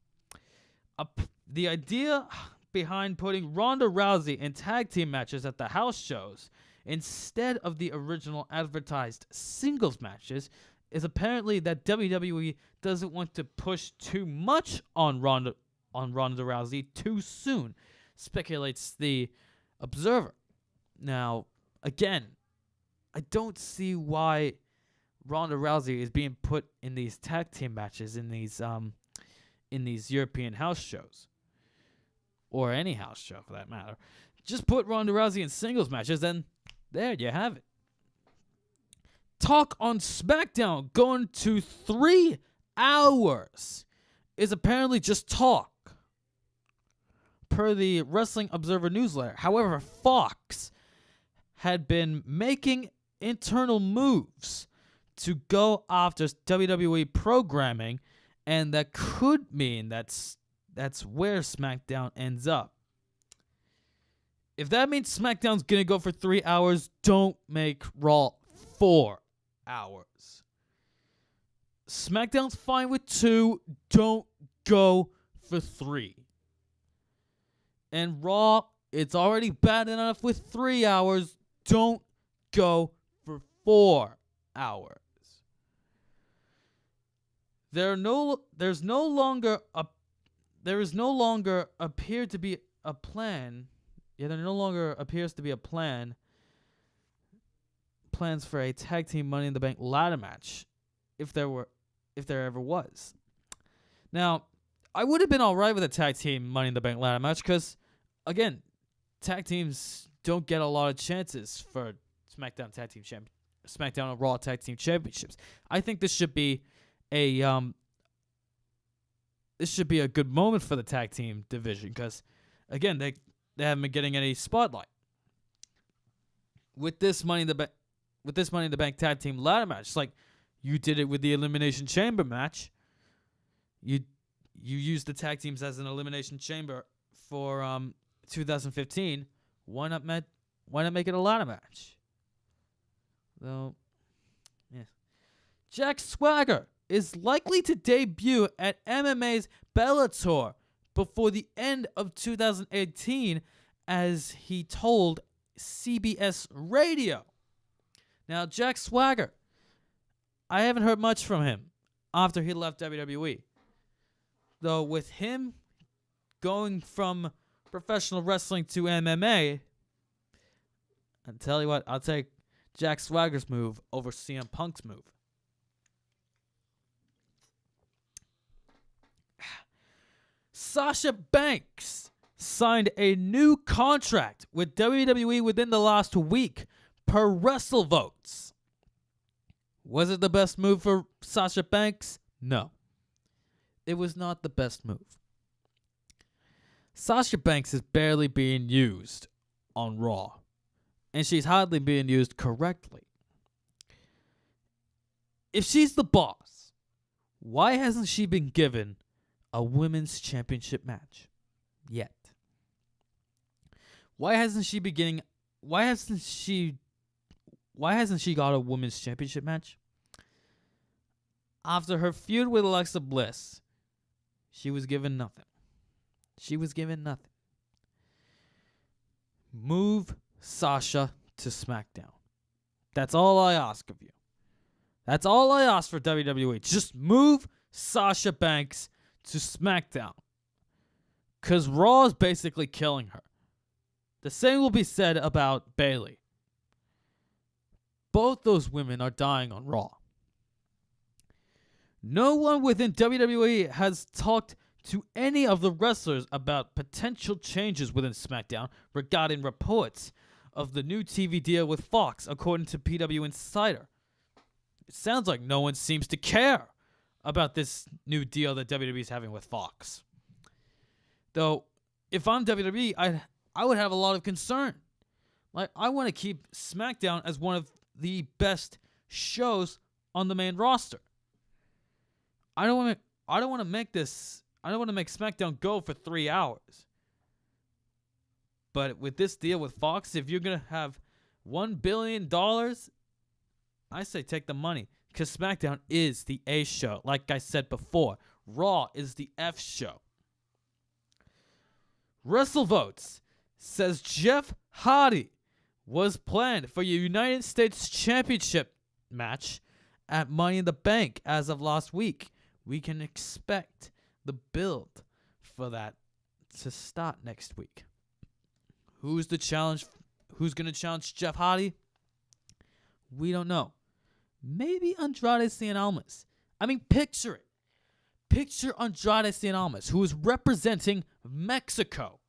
The idea behind putting Ronda Rousey in tag team matches at the house shows instead of the original advertised singles matches is apparently that WWE doesn't want to push too much on Ronda Rousey too soon, speculates the Observer. Now, again, I don't see why Ronda Rousey is being put in these tag team matches in these European house shows, or any house show for that matter. Just put Ronda Rousey in singles matches, and there you have it. Talk on SmackDown going to 3 hours is apparently just talk, per the Wrestling Observer newsletter. However, Fox had been making internal moves to go after WWE programming, and that could mean that's where SmackDown ends up. If that means SmackDown's going to go for 3 hours, don't make Raw 4 hours. SmackDown's fine with 2, don't go for 3. And Raw, it's already bad enough with 3 hours, don't go for 4 hours. There is no longer appear to be a plan. Yeah, there no longer appears to be a plans for a tag team Money in the Bank ladder match, if there ever was. Now, I would have been alright with a tag team Money in the Bank ladder match because, again, tag teams don't get a lot of chances for SmackDown or Raw tag team championships. I think this should be a good moment for the tag team division because, again, they haven't been getting any spotlight. With this Money in the Bank tag team ladder match, it's like you did it with the Elimination Chamber match. You used the tag teams as an Elimination Chamber for 2015. Why not make it a ladder match? Though, yeah. Jack Swagger is likely to debut at MMA's Bellator before the end of 2018, as he told CBS Radio. Now, Jack Swagger, I haven't heard much from him after he left WWE. Though with him going from professional wrestling to MMA, I'll tell you what, I'll take Jack Swagger's move over CM Punk's move. Sasha Banks signed a new contract with WWE within the last week, per WrestleVotes. Was it the best move for Sasha Banks? No. It was not the best move. Sasha Banks is barely being used on Raw, and she's hardly being used correctly. If she's the boss, why hasn't she been given a women's championship match yet? Why hasn't she got a women's championship match? After her feud with Alexa Bliss, she was given nothing. Move Sasha to SmackDown. That's all I ask of you. That's all I ask for WWE. Just move Sasha Banks to SmackDown. Because Raw is basically killing her. The same will be said about Bayley. Both those women are dying on Raw. No one within WWE has talked to any of the wrestlers about potential changes within SmackDown regarding reports of the new TV deal with Fox, according to PW Insider. It sounds like no one seems to care about this new deal that WWE is having with Fox. Though, if I'm WWE, I would have a lot of concern. Like, I want to keep SmackDown as one of the best shows on the main roster. I don't want to make SmackDown go for 3 hours. But with this deal with Fox, if you're going to have $1 billion, I say take the money. Because SmackDown is the A show. Like I said before, Raw is the F show. WrestleVotes says Jeff Hardy was planned for a United States Championship match at Money in the Bank as of last week. We can expect the build for that to start next week. Who's going to challenge Jeff Hardy? We don't know. Maybe Andrade Cien Almas. I mean, picture it. Picture Andrade Cien Almas, who is representing Mexico.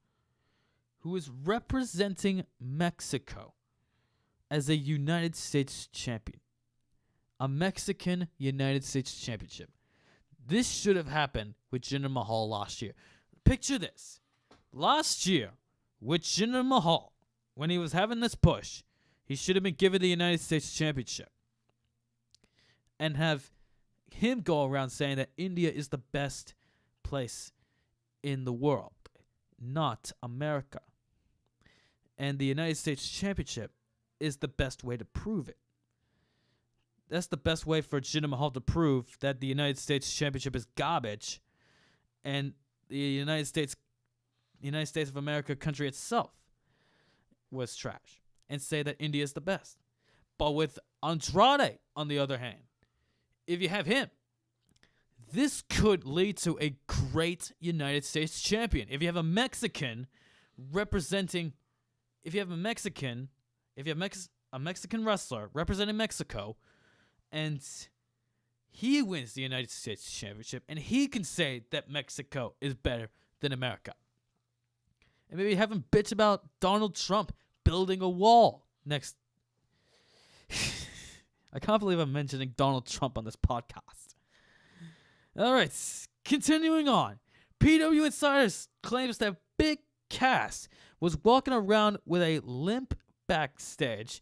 As a United States champion. A Mexican United States Championship. This should have happened with Jinder Mahal last year. Picture this. Last year, with Jinder Mahal, when he was having this push, he should have been given the United States Championship. And have him go around saying that India is the best place in the world, not America. And the United States Championship is the best way to prove it. That's the best way for Jinder Mahal to prove that the United States Championship is garbage and the United States of America country itself was trash, and say that India is the best. But with Andrade, on the other hand, if you have him, this could lead to a great United States champion. If you have a Mexican representing, a Mexican wrestler representing Mexico, and he wins the United States Championship, and he can say that Mexico is better than America. And maybe have him bitch about Donald Trump building a wall next. I can't believe I'm mentioning Donald Trump on this podcast. All right, continuing on. PW Insiders claims that Big Cass was walking around with a limp backstage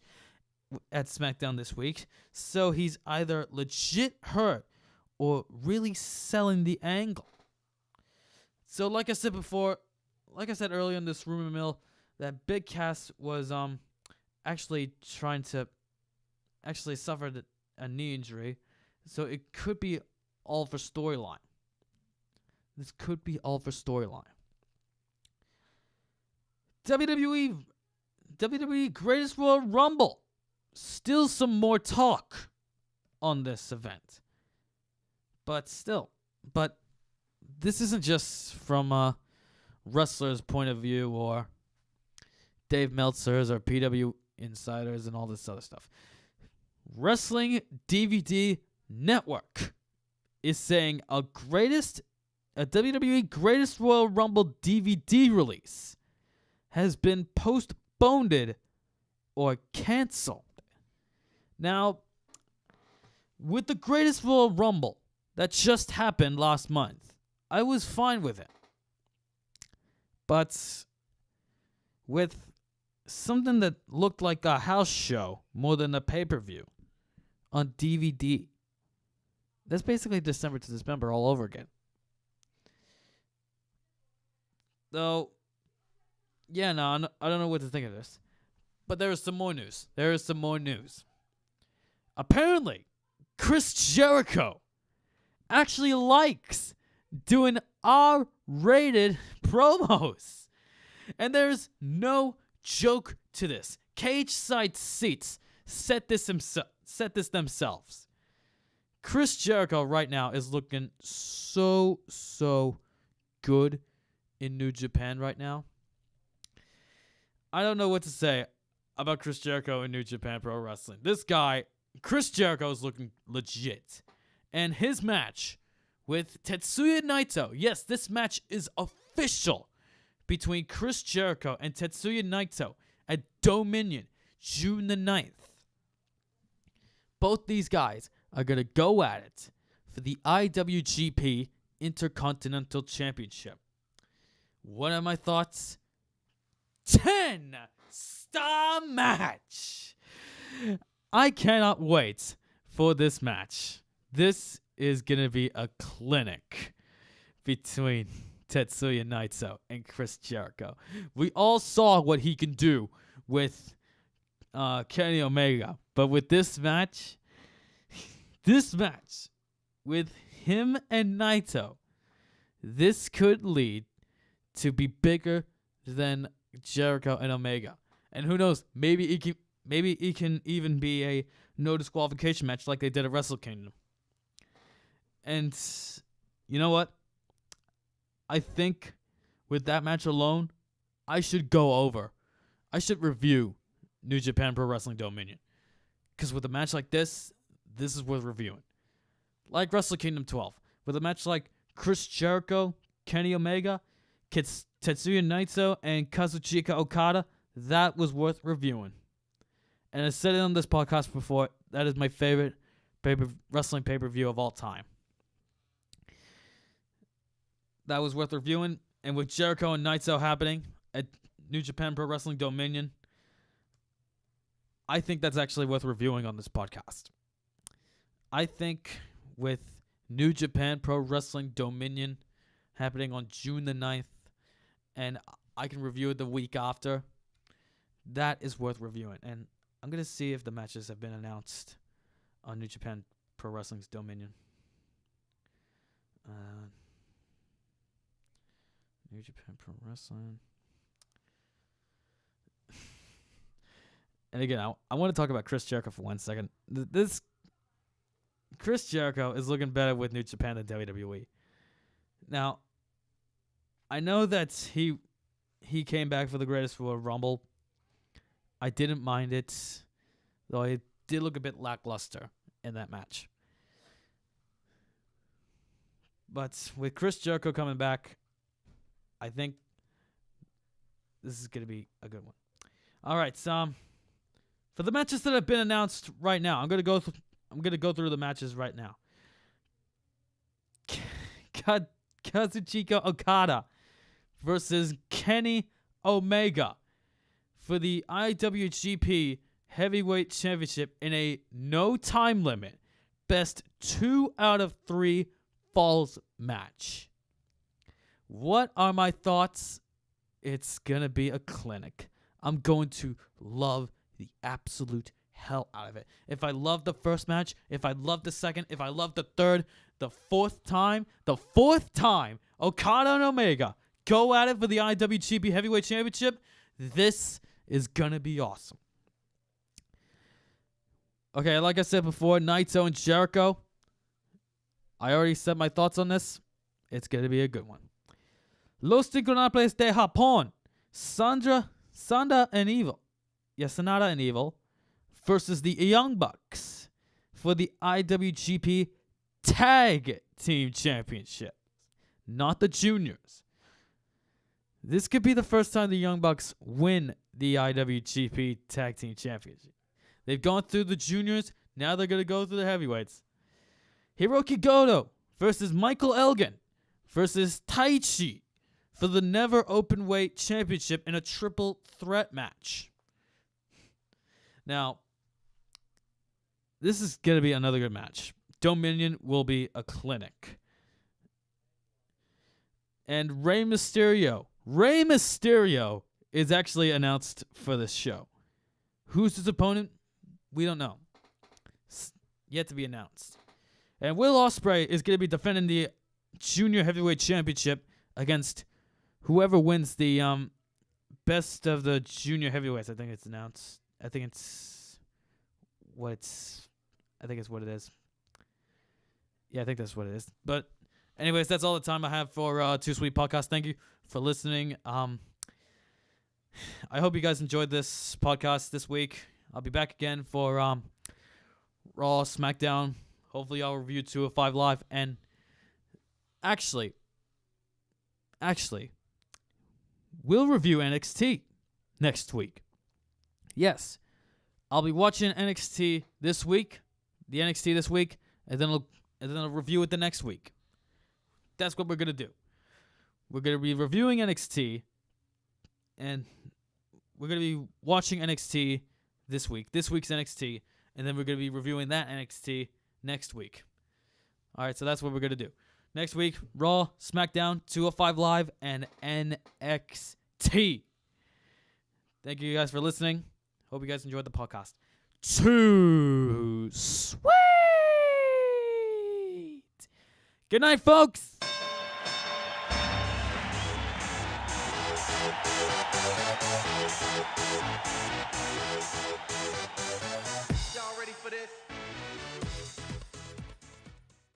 at SmackDown this week, so he's either legit hurt or really selling the angle. So like I said earlier in this rumor mill, that Big Cass was actually suffered a knee injury, so it could be all for storyline. This could be all for storyline. WWE Greatest Royal Rumble. Still some more talk on this event. But this isn't just from a wrestler's point of view or Dave Meltzer's or PW Insiders and all this other stuff. Wrestling DVD Network is saying a WWE Greatest Royal Rumble DVD release has been postponed or canceled. Now, with the Greatest Royal Rumble that just happened last month, I was fine with it. But with something that looked like a house show more than a pay-per-view on DVD, that's basically December to December all over again. Though, I don't know what to think of this. But there is some more news. Apparently, Chris Jericho actually likes doing R-rated promos. And there's no joke to this. Cage Side Seats set this themselves. Chris Jericho right now is looking so good in New Japan right now. I don't know what to say about Chris Jericho in New Japan Pro Wrestling. This guy, Chris Jericho, is looking legit. And his match with Tetsuya Naito. Yes, this match is official between Chris Jericho and Tetsuya Naito at Dominion, June the 9th. Both these guys are going to go at it for the IWGP Intercontinental Championship. What are my thoughts? 10-star match! I cannot wait for this match. This is going to be a clinic between Tetsuya Naito and Chris Jericho. We all saw what he can do with Kenny Omega. But with this match with him and Naito, this could lead to be bigger than Jericho and Omega. And who knows, maybe it can even be a no disqualification match like they did at Wrestle Kingdom. And you know what? I think with that match alone, I should review New Japan Pro Wrestling Dominion. Because with a match like this is worth reviewing. Like Wrestle Kingdom 12. With a match like Chris Jericho, Kenny Omega, Tetsuya Naito, and Kazuchika Okada, that was worth reviewing. And I said it on this podcast before, that is my favorite wrestling pay-per-view of all time. That was worth reviewing. And with Jericho and Naito happening at New Japan Pro Wrestling Dominion, I think that's actually worth reviewing on this podcast. I think with New Japan Pro Wrestling Dominion happening on June the 9th, and I can review it the week after, that is worth reviewing. And I'm going to see if the matches have been announced on New Japan Pro Wrestling's Dominion. New Japan Pro Wrestling. And again, I want to talk about Chris Jericho for 1 second. This Chris Jericho is looking better with New Japan than WWE. Now, I know that he came back for the Greatest Royal Rumble. I didn't mind it, though it did look a bit lackluster in that match. But with Chris Jericho coming back, I think this is going to be a good one. All right, so for the matches that have been announced right now, I'm going to go through the matches right now. Kazuchika Okada versus Kenny Omega for the IWGP Heavyweight Championship in a no time limit best 2 out of 3 falls match. What are my thoughts? It's going to be a clinic. I'm going to love the absolute hell out of it. If I love the first match, if I love the second, if I love the third, the fourth time, Okada and Omega go at it for the IWGP Heavyweight Championship, this is going to be awesome. Okay, like I said before, Naito and Jericho, I already said my thoughts on this. It's going to be a good one. Los Ingobernables de Japón, Sanada and Evil versus the Young Bucks for the IWGP Tag Team Championship, not the juniors. This could be the first time the Young Bucks win the IWGP Tag Team Championship. They've gone through the juniors, now they're going to go through the heavyweights. Hiroki Goto versus Michael Elgin versus Taichi for the Never Openweight Championship in a triple threat match. Now, this is going to be another good match. Dominion will be a clinic. And Rey Mysterio is actually announced for this show. Who's his opponent? We don't know. Yet to be announced. And Will Ospreay is going to be defending the Junior Heavyweight Championship against whoever wins the best of the Junior Heavyweights. I think it's announced. I think it's what it is. Yeah, I think that's what it is. But anyways, that's all the time I have for 2Sweet Podcast. Thank you for listening. I hope you guys enjoyed this podcast this week. I'll be back again for Raw, SmackDown. Hopefully I'll review 205 Live and Actually, we'll review NXT next week. Yes, I'll be watching NXT this week, and then I'll review it the next week. That's what we're gonna do. We're gonna be reviewing NXT, and we're gonna be watching NXT this week. This week's NXT, and then we're gonna be reviewing that NXT next week. All right, so that's what we're gonna do. Next week, Raw, SmackDown, 205 Live, and NXT. Thank you guys for listening. Hope you guys enjoyed the podcast. 2Sweet. Good night, folks. Y'all ready for this?